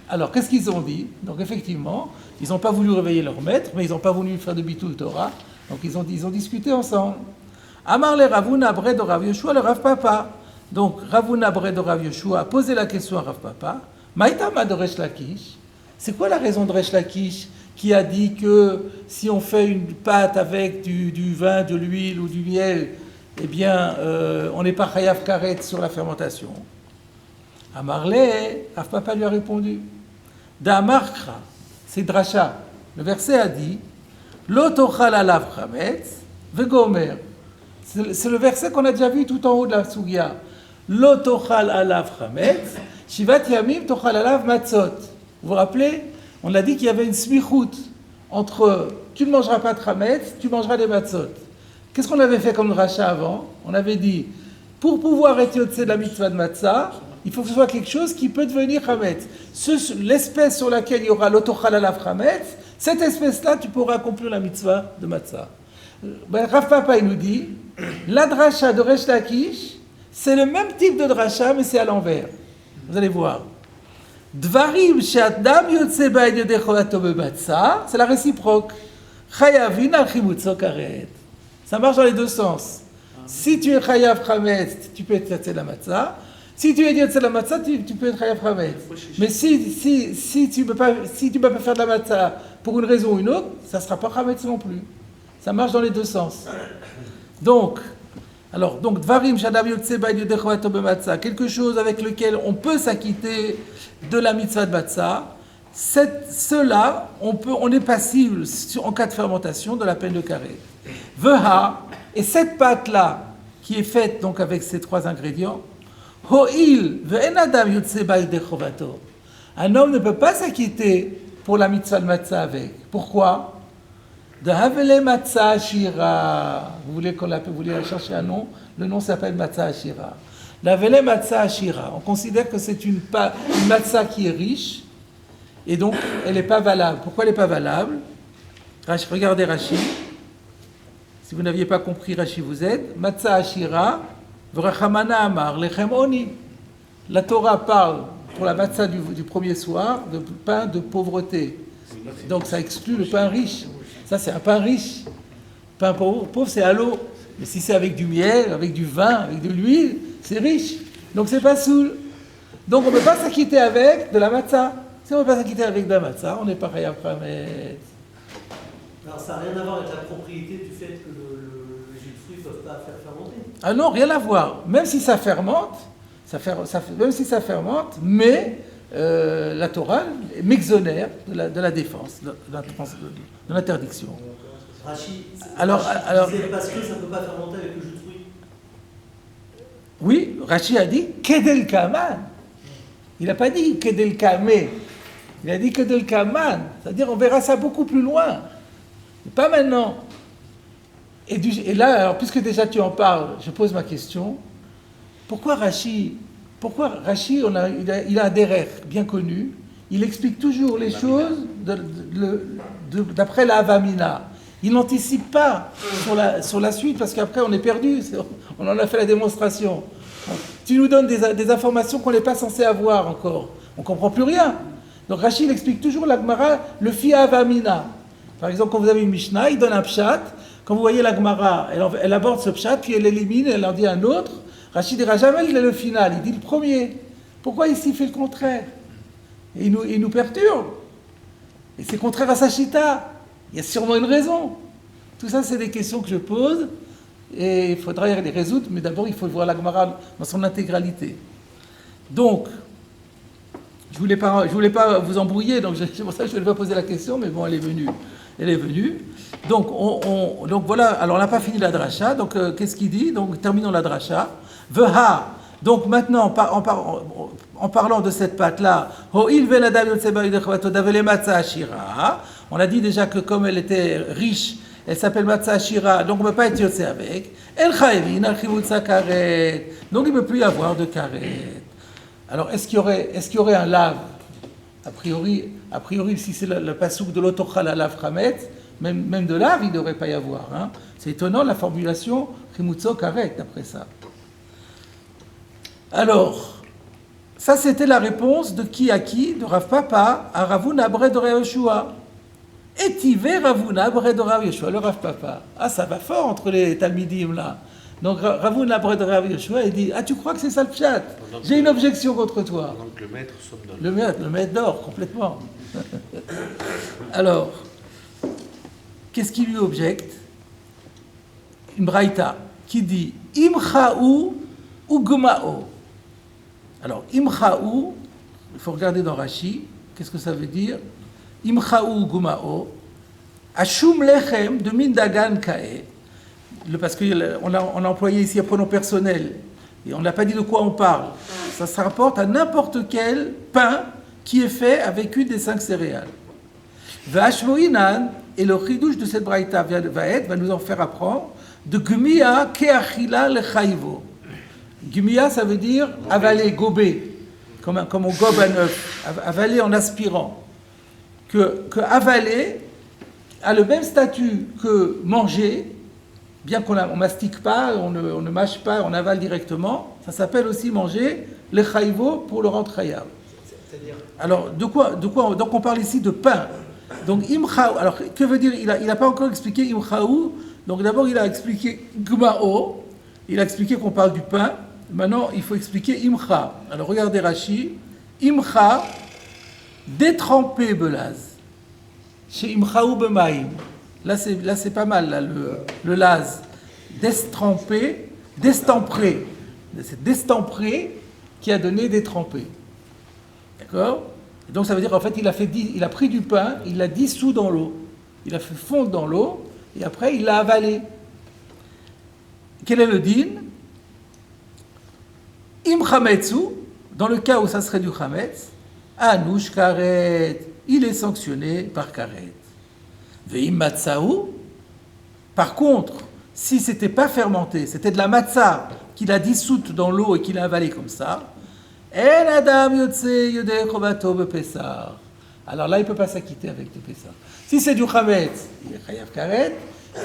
Alors, qu'est-ce qu'ils ont dit? Donc effectivement, ils n'ont pas voulu réveiller leur maître, mais ils n'ont pas voulu faire de bitul Torah. Donc ils ont discuté ensemble. Amar le Ravuna Bre de Rav Yoshua le Rav Papa. Donc Ravuna Bre de Rav Yoshua a posé la question à Rav Papa. Maïtama de Resh Lakish. C'est quoi la raison de Resh Lakish qui a dit que si on fait une pâte avec du vin, de l'huile ou du miel, eh bien, on n'est pas chayav karet sur la fermentation? Amarle, Rav Papa lui a répondu. D'Amarkra, c'est Dracha. Le verset a dit Lo tochal alav chametz vegomer. C'est le verset qu'on a déjà vu tout en haut de la Sugya. Lo tochal alav chametz, shivat yamim tochal alav matzot. Vous vous rappelez? On a dit qu'il y avait une smichout entre tu ne mangeras pas de chametz, tu mangeras des matzot. Qu'est-ce qu'on avait fait comme rachat avant? On avait dit pour pouvoir être yotzé de la mitzvah de matzah, il faut que ce soit quelque chose qui peut devenir chametz. L'espèce sur laquelle il y aura l'otochal alav chametz, cette espèce-là, tu pourras accomplir la mitzvah de matzah. Rav Papa, il nous dit, la dracha de Resh Lakish, c'est le même type de dracha, mais c'est à l'envers. Vous allez voir. Dvarim she'adam yotze ba'ed yodecho lato b'matzah, c'est la réciproque. Chayavin al chimutzo karet. Ça marche dans les deux sens. Si tu es chayav chametz, tu peux être yotzé de la matzah. Si tu es yotzé de la matzah, tu peux être chayav chametz. Mais si tu peux pas faire de la matzah pour une raison ou une autre, ça ne sera pas chametz non plus. Ça marche dans les deux sens. Donc, Dvarim Shadam Yotze Ba'ed Yodecho Lato B'Matzah, quelque chose avec lequel on peut s'acquitter de la mitzvah de matzah, cela, on est passible en cas de fermentation de la peine de carré. Veha, et cette pâte-là, qui est faite donc avec ces trois ingrédients, Ho'il ve'en adam Yotze Ba'ed Yodecho Lato. Un homme ne peut pas s'acquitter pour la mitzvah de matzah avec. Pourquoi? De Havele Matzah Ashira. Vous voulez chercher un nom? Le nom s'appelle Matzah Ashira. La Havele Matzah Ashira. On considère que c'est une matzah qui est riche et donc elle n'est pas valable. Pourquoi elle n'est pas valable? Regardez Rashi. Si vous n'aviez pas compris, Rashi vous aide. Matzah Ashira, Vrachamana Amar, Lechem Oni. La Torah parle pour la matzah du premier soir de pain de pauvreté. Donc ça exclut le pain riche. Ça, c'est un pain riche. Pain pauvre, c'est à l'eau. Mais si c'est avec du miel, avec du vin, avec de l'huile, c'est riche. Donc, c'est pas soul. Donc, on ne peut pas s'acquitter avec de la matzah. Si on ne peut pas s'acquitter avec de la matzah, on n'est pas chayav chametz. Alors, ça n'a rien à voir avec la propriété du fait que le jus de fruits ne peuvent pas faire fermenter. Ah non, rien à voir. Même si ça fermente, même si ça fermente, mais la Torah m'exonère de la défense, de l'interdiction. Rachid, Alors, disait parce que ça ne peut pas fermenter avec le jus de fruits. Oui, Rachid a dit Kedel Kaman. Il n'a pas dit Kedel Kameh. Il a dit Kedel Kaman. C'est-à-dire, on verra ça beaucoup plus loin. Pas maintenant. Et là, alors, puisque déjà tu en parles, je pose ma question. Pourquoi Rachid, il a un derer bien connu. Il explique toujours les choses d'après la Avamina. Il n'anticipe pas sur la suite, parce qu'après on est perdu, on en a fait la démonstration. Tu nous donnes des informations qu'on n'est pas censé avoir encore. On ne comprend plus rien. Donc Rachid il explique toujours la Gemara, le fi Avamina. Par exemple, quand vous avez une Mishnah, il donne un pshat. Quand vous voyez la Gemara, elle aborde ce pshat, puis elle élimine, elle en dit un autre. Rachid ne dira jamais il est le final, il dit le premier. Pourquoi ici il fait le contraire? Et il nous perturbe. Et c'est contraire à sa chita. Il y a sûrement une raison. Tout ça, c'est des questions que je pose et il faudra les résoudre, mais d'abord, il faut voir la Gemara dans son intégralité. Donc, je voulais pas vous embrouiller, donc c'est pour ça que je ne vais pas poser la question, mais bon, elle est venue. Donc, donc voilà, alors on n'a pas fini la dracha, donc qu'est-ce qu'il dit? Donc, terminons la dracha. Veha, donc maintenant, en parlant de cette pâte-là, on a dit déjà que comme elle était riche, elle s'appelle Matzah Ashira, donc on ne peut pas être yotzé avec. Donc il ne peut plus y avoir de karet. Alors est-ce qu'il y aurait un lave? A priori, si c'est le pasouk de l'otochal à lave chametz, même de lave, il ne devrait pas y avoir. Hein. C'est étonnant la formulation chimutzo karet d'après ça. Alors, ça c'était la réponse de qui à qui? De Rav Papa à Ravuna Bre de Rav Yoshua. Et Tivé Ravuna Bre de Rav Yoshua, le Rav Papa. Ah, ça va fort entre les Talmidim là. Donc Ravuna Bre de Rav Yoshua, il dit: ah, tu crois que c'est ça le pshat? J'ai une objection contre toi. Donc le maître somnole. Le maître dort complètement. Alors, qu'est-ce qui lui objecte? Une braïta qui dit Imchaou ou Gmao. Alors, Imchaou, il faut regarder dans Rashi, qu'est-ce que ça veut dire? Imchaou Gumao, Ashum Lechem de Mindagan Kae, parce qu'on a employé ici un pronom personnel, et on n'a pas dit de quoi on parle. Ça se rapporte à n'importe quel pain qui est fait avec une des 5 céréales. Vashmoinan, et le chidouche de cette braïta va nous en faire apprendre, de Gmia Keachila Lechaivo. Gmia, ça veut dire avaler, gober, comme on gobe un œuf, avaler en aspirant. Que avaler a le même statut que manger, bien qu'on ne mastique pas, on ne mâche pas, on avale directement, ça s'appelle aussi manger le chaïvo pour le rendre chayav. Alors, de quoi donc on parle ici de pain. Donc, imchaou, alors que veut dire, il n'a pas encore expliqué imchaou, donc d'abord il a expliqué gmao, il a expliqué qu'on parle du pain. Maintenant, il faut expliquer imcha. Alors, regardez Rashi. Imcha, détrempé belaz. Chez imchaou bemaim. Là, c'est pas mal, là, le laz. Destrempé, destempré. C'est destempré qui a donné détrempé. D'accord? Et donc, ça veut dire, en fait, il a pris du pain, il l'a dissous dans l'eau. Il a fait fondre dans l'eau, et après, il l'a avalé. Quel est le din? Im chametzu, dans le cas où ça serait du chametz, anouch karet, il est sanctionné par karet. Veim matzaou, par contre, si c'était pas fermenté, c'était de la matzah qu'il a dissoute dans l'eau et qu'il a avalé comme ça, en adam yotze yodeh chobato bepesar. Alors là, il ne peut pas s'acquitter avec le pesar. Si c'est du chametz, il est chayav karet.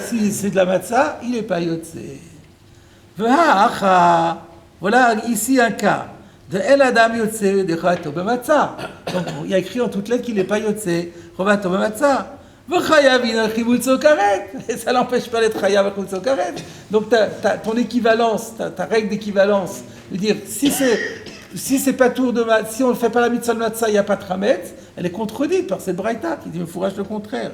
Si c'est de la matzah, il n'est pas yotze. Ve'ha'acha. Voilà ici un cas de El Adam Yotze de Chobato B'Matzah. Donc il y a écrit en toutes lettres qu'il n'est pas Yotze Chobato B'Matzah. V'chayav in chimutzo karet. Et ça n'empêche pas d'être chayav chimutzo karet. Donc ton équivalence, ta règle d'équivalence, veut dire si c'est pas tour de matzah, si on ne fait pas la mitzvah de matzah, il n'y a pas de chametz, elle est contredite par cette braïta qui dit il fourrage le contraire.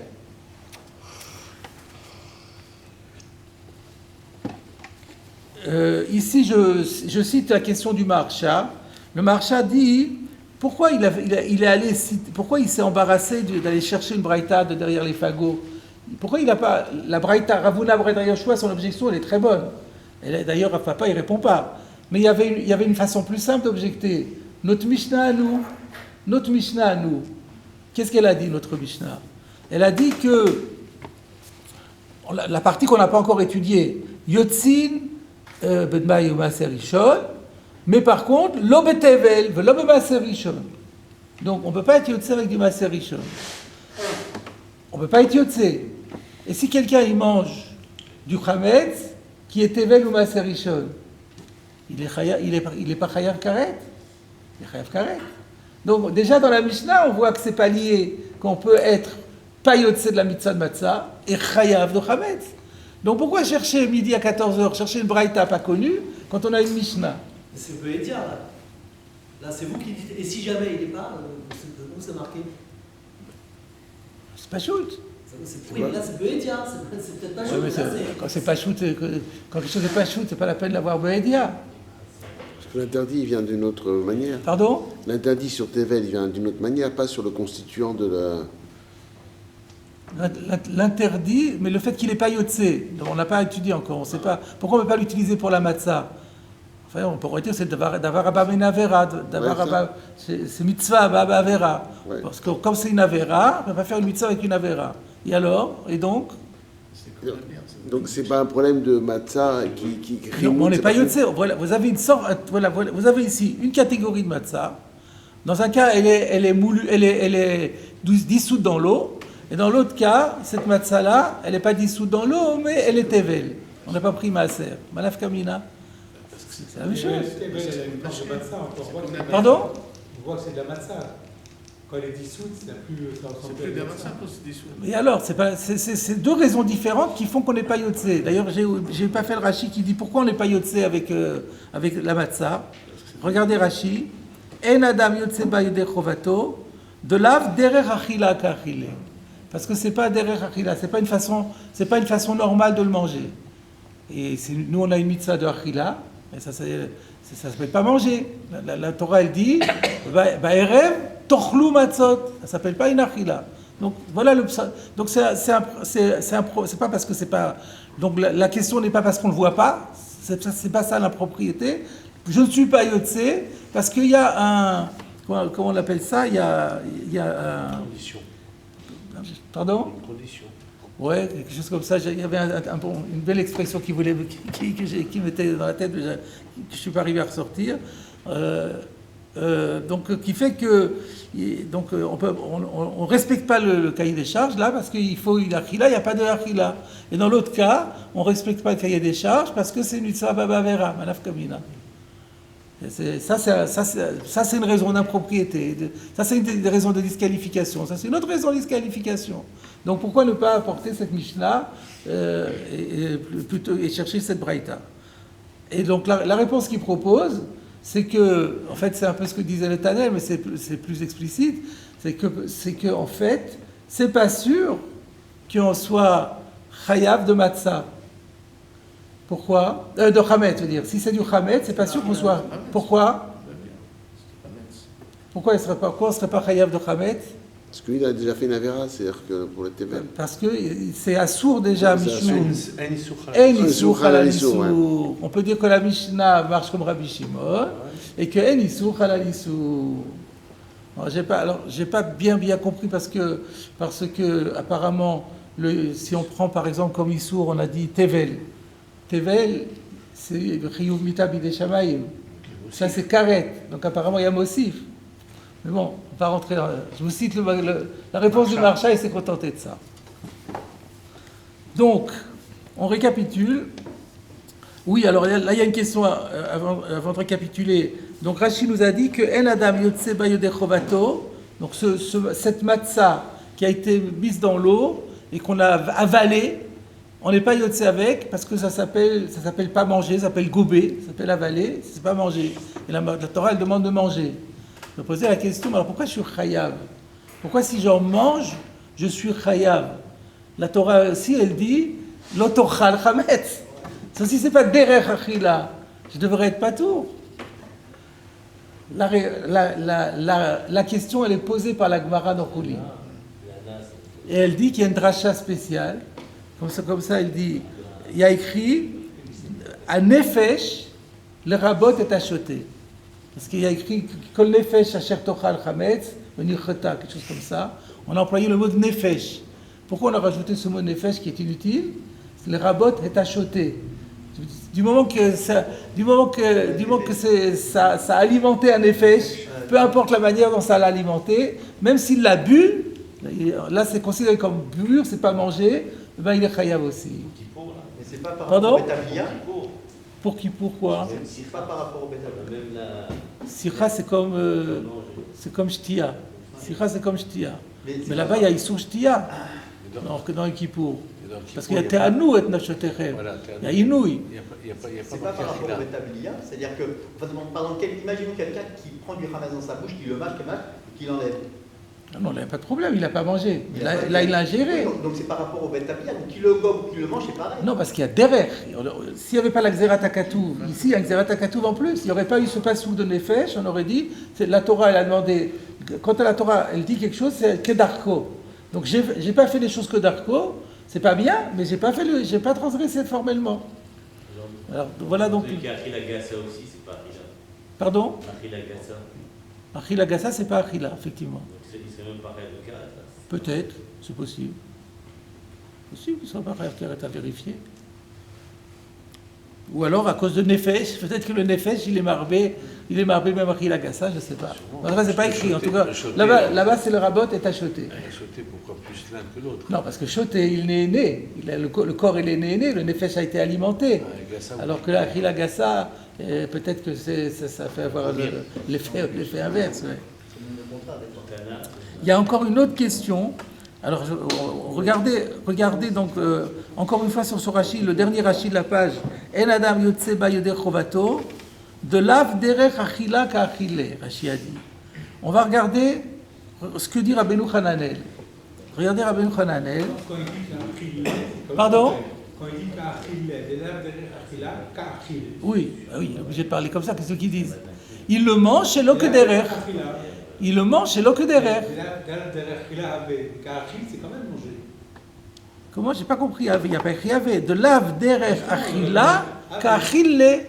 ici, je cite la question du Maharsha. Le Maharsha dit pourquoi pourquoi il s'est embarrassé d'aller chercher une braïta de derrière les fagots. Pourquoi il n'a pas la braïta Ravuna Braïta Yoshua, son objection elle est très bonne. D'ailleurs, Rav Papa il répond pas. Mais il y avait une façon plus simple d'objecter. Notre Mishnah à nous, qu'est-ce qu'elle a dit notre Mishnah? Elle a dit que la partie qu'on n'a pas encore étudiée, Yotzin Bedma Yomaser Rishon, mais par contre, Lo Betevel, Lo Bemaser Rishon. Donc on ne peut pas être Yotzé avec du Maser Rishon. On ne peut pas être Yotzé. Et si quelqu'un il mange du Chametz qui est Tevel ou Maser Rishon, il est pas Chayav Karet. Il est Chayav Karet. Donc déjà dans la Mishnah, on voit que c'est pas lié, qu'on peut être pas Yotzé de la Mitzvah de Matzah et Chayav de Chametz. Donc pourquoi chercher midi à 14h, chercher une braïta pas connue quand on a une Mishnah? C'est Be'edia là. Là c'est vous qui dites, et si jamais il n'est pas, où c'est marqué? C'est pas shoot. Oui, mais là c'est Be'edia, c'est peut-être pas shoot. Ouais, quand c'est pas shoot, quand quelque chose n'est pas shoot, c'est pas la peine d'avoir Be'edia. Parce que l'interdit il vient d'une autre manière. Pardon? L'interdit sur Tevel il vient d'une autre manière, pas sur le constituant de la... L'interdit, mais le fait qu'il n'est pas yotzé, on n'a pas étudié encore, on ne sait pas. Pourquoi on ne peut pas l'utiliser pour la matzah? Enfin, on pourrait dire que c'est d'avar abba min avera, c'est mitzvah abba avera. Ouais. Parce que comme c'est une avera, on ne peut pas faire une mitzvah avec une avera. Et alors? Et donc? Donc c'est pas un problème de matzah qui non, on n'est pas yotzé. Voilà, vous avez une sorte, vous avez ici une catégorie de matzah. Dans un cas, elle est moulue, elle est dissoute dans l'eau. Et dans l'autre cas, cette matzah-là, elle n'est pas dissoute dans l'eau, mais elle est tevel. On n'a pas pris maaser. Malaf kamina. C'est la même chose. Pardon? On voit que c'est de la matzah. Quand elle est dissoute, ça ressemble plus de la matzah quand c'est dissoute. Et alors, c'est deux raisons différentes qui font qu'on n'est pas yotzé. D'ailleurs, j'ai pas fait le Rashi qui dit pourquoi on n'est pas yotzé avec la matzah. Regardez Rashi. En adam yotzé ba yodei chovato, de lav derer achila kachile. Parce que c'est pas derer achila, c'est pas une façon normale de le manger. Et nous on a une mitzvah de achila, mais ça s'appelle pas manger. La Torah elle dit ba'erev tochlu matzot, ça s'appelle pas une achila. Donc voilà donc c'est pas parce que c'est pas, donc la question n'est pas parce qu'on le voit pas, c'est pas ça l'impropriété. Je ne suis pas yotzé parce qu'il y a un, comment on appelle ça, il y a un Condition. Pardon? Une condition. Ouais, quelque chose comme ça. Il y avait une belle expression qui m'était dans la tête, mais que je ne suis pas arrivé à ressortir. Donc, qui fait que on respecte pas le cahier des charges là parce qu'il faut une achila, il n'y a pas de achila. Et dans l'autre cas, on respecte pas le cahier des charges parce que c'est une mitzvah baba vera, manaf kamina. Ça, c'est une raison d'impropriété. Ça, c'est une des raisons de disqualification. Ça, c'est une autre raison de disqualification. Donc, pourquoi ne pas apporter cette Mishnah et chercher cette Braïta? Et donc, la réponse qu'il propose, c'est que, en fait, c'est un peu ce que disait le Tanel, mais c'est plus explicite. C'est que, en fait, c'est pas sûr qu'on soit chayav de matzah. Pourquoi? De Chametz, je veux dire. Si c'est du Chametz, c'est pas sûr qu'on soit. Pourquoi? Pourquoi on ne serait pas chayav de Chametz? Parce qu'il a déjà fait une avéra, c'est-à-dire que pour le Tevel. Parce que c'est assour déjà, Mishnou. En issour halal issour. On peut dire que la Mishnah marche comme Rabbi Shimon et que en issour halal issour. J'ai pas bien compris parce que apparemment, si on prend par exemple comme issour, on a dit Tevel. Tevel, c'est Chiyuv Mita Bidei Shamayim. Ça, c'est Karet. Donc, apparemment, il y a Mossif. Mais bon, on va rentrer dans... Je vous cite la réponse du Maharsha, il s'est contenté de ça. Donc, on récapitule. Oui, alors là, il y a une question avant de récapituler. Donc, Rashi nous a dit que En Adam Yotse Ba Yodei Chovato, donc cette matzah qui a été mise dans l'eau et qu'on a avalée, on n'est pas yotzé avec parce que ça s'appelle pas manger, ça s'appelle gober, ça s'appelle avaler, c'est pas manger. Et la Torah elle demande de manger. Je me posais la question, alors pourquoi je suis chayav? Pourquoi si j'en mange, je suis chayav? La Torah aussi elle dit l'otochal chametz. Sauf si c'est pas derech achila, je devrais être patour. La question, elle est posée par la Gemara dans Choulin. Et elle dit qu'il y a une dracha spéciale. Comme ça, elle dit, il y a écrit, à Nefesh, le rabot est acheté. Parce qu'il y a écrit, Kol Nefesh asher tochal chametz, venicheta, quelque chose comme ça. On a employé le mot de Nefesh. Pourquoi on a rajouté ce mot Nefesh qui est inutile? Le rabot est acheté. Du moment que ça a alimenté un Nefesh, peu importe la manière dont ça l'a alimenté, même s'il l'a bu, là c'est considéré comme pur, c'est pas mangé, ben il est chayav aussi. Mais c'est pas par Pardon? rapport au Betablia. Pourquoi? C'est pas par rapport au Betablia. Sikha c'est comme shtia. Sikha c'est comme shtia. Mais là-bas il y a Issur shtia. Dans le Kippour. Parce qu'il y a Te'anu et Nashotechem. Il y a Inouï. C'est pas par rapport au Betablia. C'est-à-dire que, imaginons quelqu'un qui prend du Hametz dans sa bouche, qui le mâche, qui l'enlève. Non, il n'y a pas de problème, il n'a pas mangé. Là, il l'a ingéré. Donc c'est par rapport au Betablia. Donc qui le gobe ou qui le mange, c'est pareil. Non, parce qu'il y a derrière. S'il n'y avait pas la Xerat HaKatuv, ici, il y a une Xerat HaKatuv en plus. Il n'y aurait pas eu ce passouk de Nefesh, on aurait dit, la Torah, elle a demandé, quand la Torah, elle dit quelque chose, c'est Kedarko. Donc, j'ai pas fait les choses Kedarko, c'est pas bien, mais j'ai pas transgressé formellement. Alors, voilà donc. Celui qui a Achila Gassa aussi, c'est pas Achila. Pardon? Achila Gassa. Achila Gassa, c'est pas Achila, effectivement. Donc c'est même pareil de cas. Peut-être, c'est possible. Possible qu'il soit pas à vérifier. Ou alors à cause de Nefesh, peut-être que le Nefesh il est marbé même Achila Gassa, je ne sais pas. Enfin, c'est pas écrit. En tout cas, là-bas c'est le rabot est acheté. Acheté, pourquoi plus l'un que l'autre? Non, parce que choté, il est né. Le corps il est né, le Nefesh a été alimenté. Alors que l'Achila Gassa, peut-être que ça fait avoir l'effet inverse. Ouais. Il y a encore une autre question. Alors, regardez donc, encore une fois sur ce Rashi, le dernier Rashi de la page. En Adam Yotse Ba Yoder Chovato, de lav derech achila ka achile, Rashi a dit. On va regarder ce que dit Rabbeinu Hananel. Regardez Rabbeinu Hananel. Quand il dit qu'achile, pardon? Quand il dit qu'achile, de lav derech achila ka achile. Oui, il est obligé de parler comme ça, qu'est-ce qu'ils disent? Il le mange chez l'Okederer. Il le mange chez l'Okederer. C'est quand même mangé. Comment? J'ai pas compris. Il n'y a pas écrit Ave. De lav derech achila ka achile.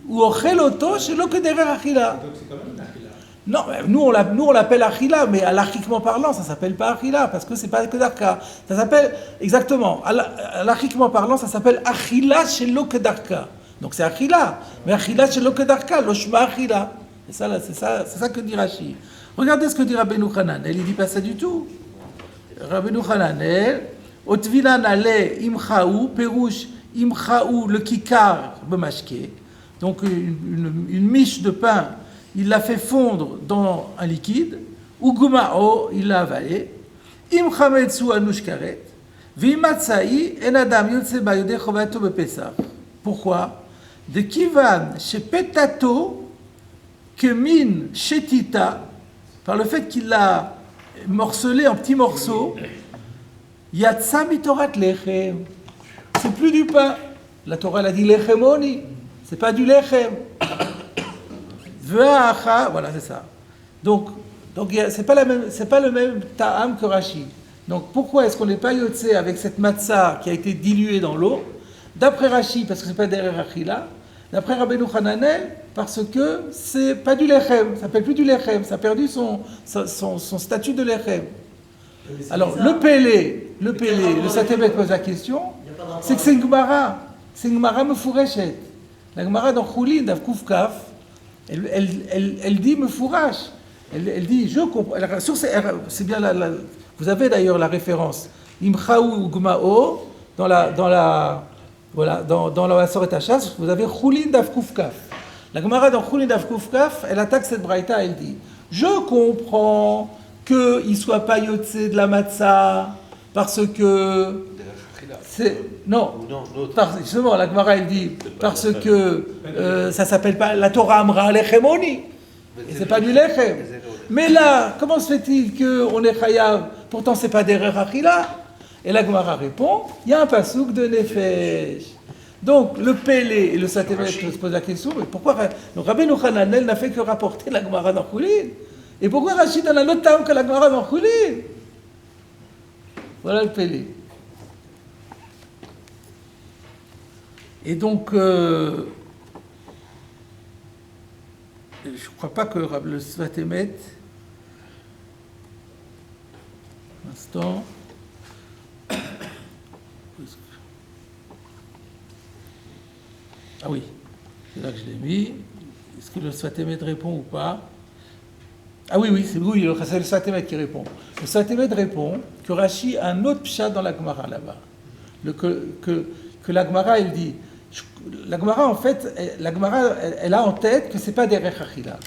Ou ochel oto chez l'Okederer achila. Donc c'est quand même une achila. Non, nous on l'appelle achila, mais à l'archiquement parlant, ça s'appelle pas achila, parce que c'est pas kedarka. Ça s'appelle, exactement, à l'archiquement parlant, ça s'appelle achila chez l'Okedarka. Donc c'est achila, mais achila chez l'Okedarka, l'oshma achila. C'est ça que dit Rashi. Regardez ce que dit Rabbeinu Hananel, il dit pas ça du tout. Rabbeinu Hananel, otvilan ale imchaou, perouche imchaou, le kikar bemashke. Donc une miche de pain, il l'a fait fondre dans un liquide, ugumao, il l'a avalé, im chametsu anushkaret, vimatsai en adam yotse bayode chovato bepesach. Pourquoi? De kivan shepetato kemin shetita, par le fait qu'il l'a morcelé en petits morceaux, yatsa mitorat lechem. C'est plus du pain. La Torah l'a dit lechemoni. C'est pas du lechem. Voilà, c'est ça. Donc c'est pas le même ta'am que Rashi. Donc pourquoi est-ce qu'on n'est pas yotse avec cette matzah qui a été diluée dans l'eau? D'après Rashi, parce que c'est pas derrière Achila. D'après Rabbeinu Hananel, parce que c'est pas du lechem, ça s'appelle plus du lechem, ça a perdu son statut de lechem. Alors le Pélé, le Satébet pose la question, c'est que c'est une Gemara mefourechet. La Gemara dans Choulin, d'Avkouf Kaf, elle dit mefourash. Elle dit, je comprends. C'est bien vous avez d'ailleurs la référence. Imchaou Gmao, dans la Soret Hachas, vous avez Choulin d'Avkouf Kaf. La Gemara dans Choulin d'Avkouf Kaf, elle attaque cette braïta, elle dit, je comprends qu'il ne soit pas yotse de la matzah, parce que... Justement, la Gemara, elle dit, parce que ça s'appelle pas la Torah Amra Lechemoni, et c'est pas du Lechem. Mais là, comment se fait-il qu'on est chayav, pourtant c'est pas derrière Achila? Et la Gemara répond, il y a un pasouk de Nefesh. Donc, le Pélé et le Satémet se posent la question, mais pourquoi donc, Rabbeinu Hananel n'a fait que rapporter la Gemara dans Choulin? Et pourquoi Rachid donne un autre terme que la Gemara dans Choulin? Voilà le Pélé. Et donc, je ne crois pas que le Satémet... Un instant... Ah oui, c'est là que je l'ai mis. Est-ce que le Svatémet répond ou pas? Ah oui, c'est le Svatémet qui répond. Le Svatémet répond que Rashi a un autre pshat dans la Gemara là-bas. Que la Gemara, elle dit... La Gemara, en fait, elle a en tête que ce n'est pas des Rechachila.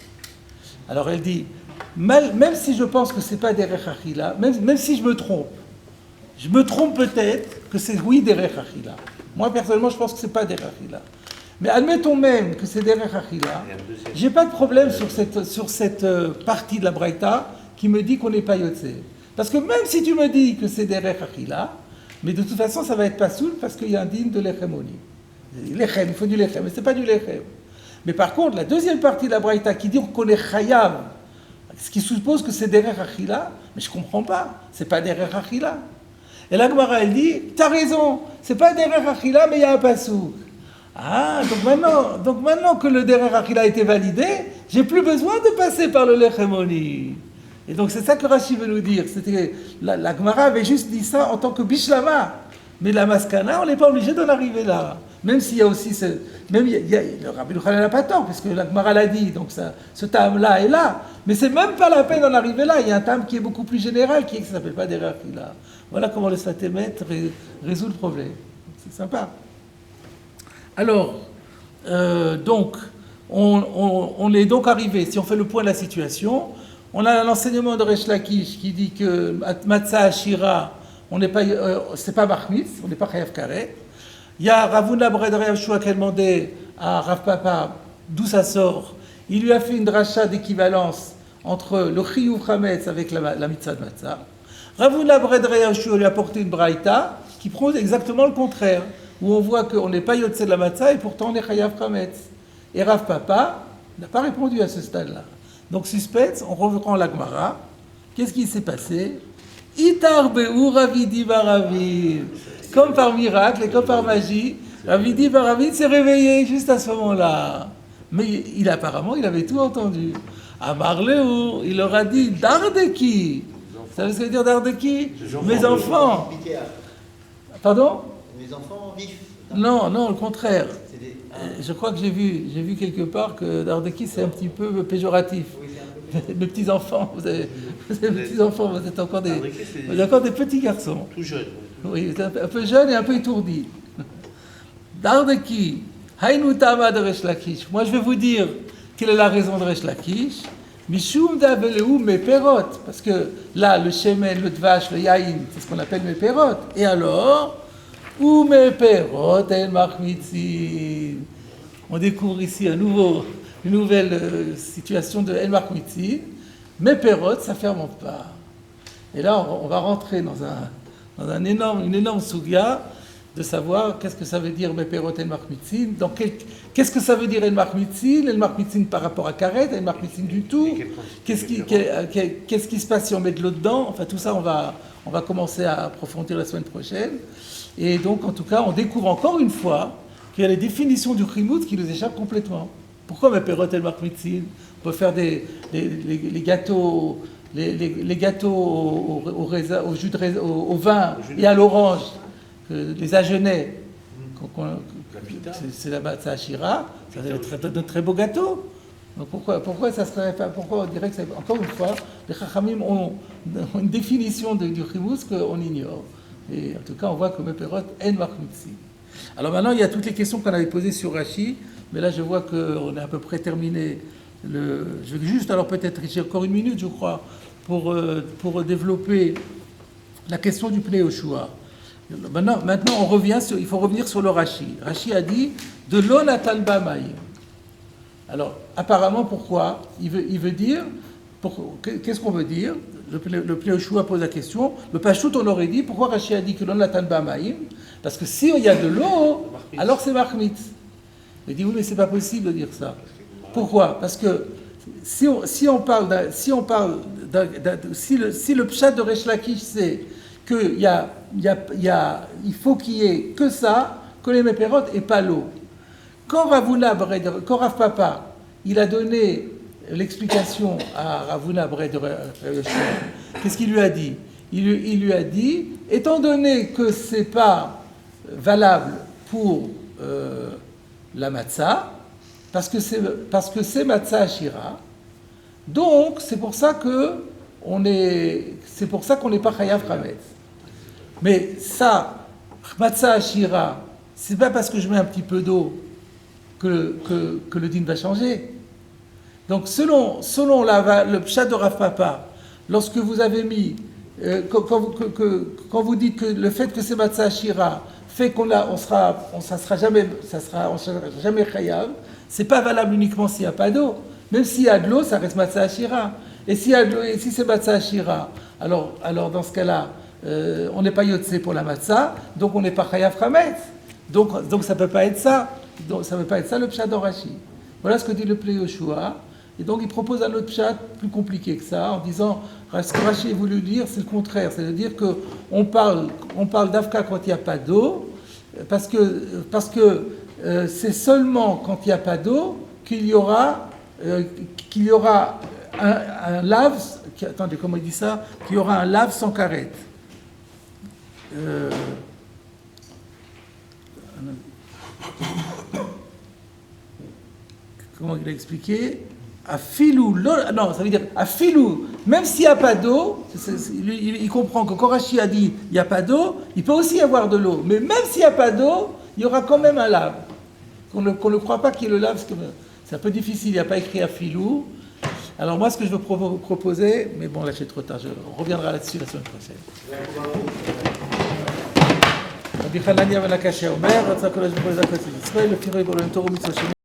Alors elle dit, même si je pense que ce n'est pas des Rechachila, même si je me trompe peut-être que c'est oui des Rechachila. Moi, personnellement, je pense que ce n'est pas des Rechachila. Mais admettons même que c'est Derech Achila, j'ai pas de problème sur cette partie de la Braïta qui me dit qu'on n'est pas Yotze. Parce que même si tu me dis que c'est Derech Achila, mais de toute façon ça va être pas soul parce qu'il y a un digne de l'Echemoni. L'Echem, il faut du Lechem, mais c'est pas du Lechem. Mais par contre, la deuxième partie de la Braïta qui dit qu'on est Chayav, ce qui suppose que c'est Derech Achila, mais je comprends pas, c'est pas Derech Achila. Et la Gemara elle dit, t'as raison, c'est pas Derech Achila, mais il y a un pasouk. Ah, donc maintenant que le Derer Achila a été validé, j'ai plus besoin de passer par le Lechemoni. Et donc c'est ça que Rashi veut nous dire. C'était, la Gemara avait juste dit ça en tant que Bishlama. Mais la Maskana, on n'est pas obligé d'en arriver là. Même s'il y a aussi le Rabbi Yochanan n'a pas tort, puisque la Gemara l'a dit, donc ce tam-là est là. Mais c'est même pas la peine d'en arriver là. Il y a un tam qui est beaucoup plus général, qui ne s'appelle pas Derer Achila. Voilà comment le Satémet résout le problème. C'est sympa. Alors, donc, on est donc arrivé, si on fait le point de la situation, on a l'enseignement de Resh Lakish qui dit que Matzah Ashira, c'est pas Bachmitz, on n'est pas Chayav Karet. Il y a Ravuna Bred Rav Shua qui a demandé à Rav Papa d'où ça sort. Il lui a fait une dracha d'équivalence entre le Chiyuv Chametz avec la Mitzvah de Matzah. Ravuna Bred Rav Shua lui a apporté une braïta qui prône exactement le contraire, où on voit qu'on n'est pas Yotze de la Matzah et pourtant on est Chayav Chametz. Et Rav Papa n'a pas répondu à ce stade-là. Donc suspense, on reprend la Gemara. Qu'est-ce qui s'est passé? Itar Be'u Ravidi Baravid. Comme par miracle et comme par magie, Ravidi Baravid s'est réveillé juste à ce moment-là. Mais apparemment, il avait tout entendu. Amar Leu, il leur a dit Dardeki. Vous savez ce que veut dire Dardeki? Mes enfants. Pardon? Les enfants vifs. Non, le contraire. Je crois que j'ai vu quelque part que Dardeki c'est un petit peu péjoratif. Oui, c'est un peu Mes petits-enfants, vous avez petits-enfants, vous êtes encore des petits garçons. Tout jeune. Oui, vous êtes un peu jeune et un peu étourdi. Dardeki, Hainu Tama de Resh Lakish. Moi je vais vous dire quelle est la raison de Resh Lakish. Mishum Daveleu Meperot. Parce que là, le shemen, le dvash, le yaïn, c'est ce qu'on appelle Meperot. Et alors ou Meperot El Machmitzin. On découvre ici une nouvelle situation de El Machmitzin. Meperot, ça ne fermente pas. Et là, on va rentrer dans une énorme sugya de savoir qu'est-ce que ça veut dire Meperot El Machmitzin. Qu'est-ce que ça veut dire El Machmitzin? El Machmitzin par rapport à Karet, El Machmitzin du tout. Qu'est-ce qui se passe si on met de l'eau dedans? Enfin, tout ça, on va commencer à approfondir la semaine prochaine. Et donc, en tout cas, on découvre encore une fois qu'il y a les définitions du Chimout qui nous échappent complètement. Pourquoi Meperot El Machmitzin? On peut faire les gâteaux, les gâteaux au jus de raisin, au vin et à l'orange, les agenais. C'est la Matzah Ashira, ça va être de très beaux gâteaux. Donc pourquoi ça serait pas? Pourquoi on dirait que c'est encore une fois les Chachamim ont une définition du Chimout qu'on ignore. Et en tout cas, on voit que Meperot en Machmitzin. Alors maintenant, il y a toutes les questions qu'on avait posées sur Rashi, mais là, je vois qu'on est à peu près terminé. Je vais juste, alors peut-être, j'ai encore une minute, je crois, pour développer la question du Pnei Yoshua. Maintenant, il faut revenir sur le Rashi. Rashi a dit de l'Onatan Bamaï. Alors, apparemment, pourquoi? Il veut dire, qu'est-ce qu'on veut dire? le Pléoshua pose la question. Le Pachout, on aurait dit, pourquoi Rashi a dit que l'on n'atteint pas Maïm? Parce que si il y a de l'eau, alors c'est Marmit. Il dit oui, mais c'est pas possible de dire ça. Pourquoi? Parce que si le pshat de Resh Lakish c'est qu'il il faut qu'il y ait que ça, que les méperotes et pas l'eau. Quand Rav Papa, il a donné l'explication à Ravuna Bred, qu'est-ce qu'il lui a dit? Il lui a dit, étant donné que c'est pas valable pour la matzah, parce que c'est matzah ashira, donc c'est pour ça qu'on n'est pas chayav chametz. Mais ça, matzah ashira, c'est pas parce que je mets un petit peu d'eau que le din va changer. Donc selon le pshat de Rav Papa, lorsque vous avez mis, quand vous dites que le fait que c'est matzah ashira fait qu'on sera jamais chayav, c'est pas valable uniquement s'il n'y a pas d'eau. Même s'il y a de l'eau, ça reste matzah ashira. Et si c'est matzah ashira, alors dans ce cas-là, on n'est pas yotze pour la matzah, donc on n'est pas chayav chametz. Donc ça peut pas être ça. Donc ça ne peut pas être ça le pshat d'Orashi. Voilà ce que dit le Pléoshua. Et donc il propose un autre pshat plus compliqué que ça, en disant ce que Rashi a voulu dire, c'est le contraire. C'est-à-dire qu'on parle d'Afka quand il n'y a pas d'eau, parce que c'est seulement quand il n'y a pas d'eau qu'il y aura un lave. Attendez, comment il dit ça? Qu'il y aura un lave sans carrette. Comment il a expliqué? Non, ça veut dire afilou, même s'il n'y a pas d'eau, il comprend que Korashi a dit il n'y a pas d'eau, il peut aussi y avoir de l'eau, mais même s'il n'y a pas d'eau, il y aura quand même un lave. Qu'on ne croit pas qu'il y ait le lave, c'est un peu difficile, il n'y a pas écrit afilou. Alors moi, ce que je veux proposer, mais bon là c'est trop tard, on reviendra là-dessus la semaine prochaine. רבי חנניה בן הקשיא אומר, רצה הקדוש ברוך הוא לזכות את ישראל, לפי רואי בעולם תורה ומצוות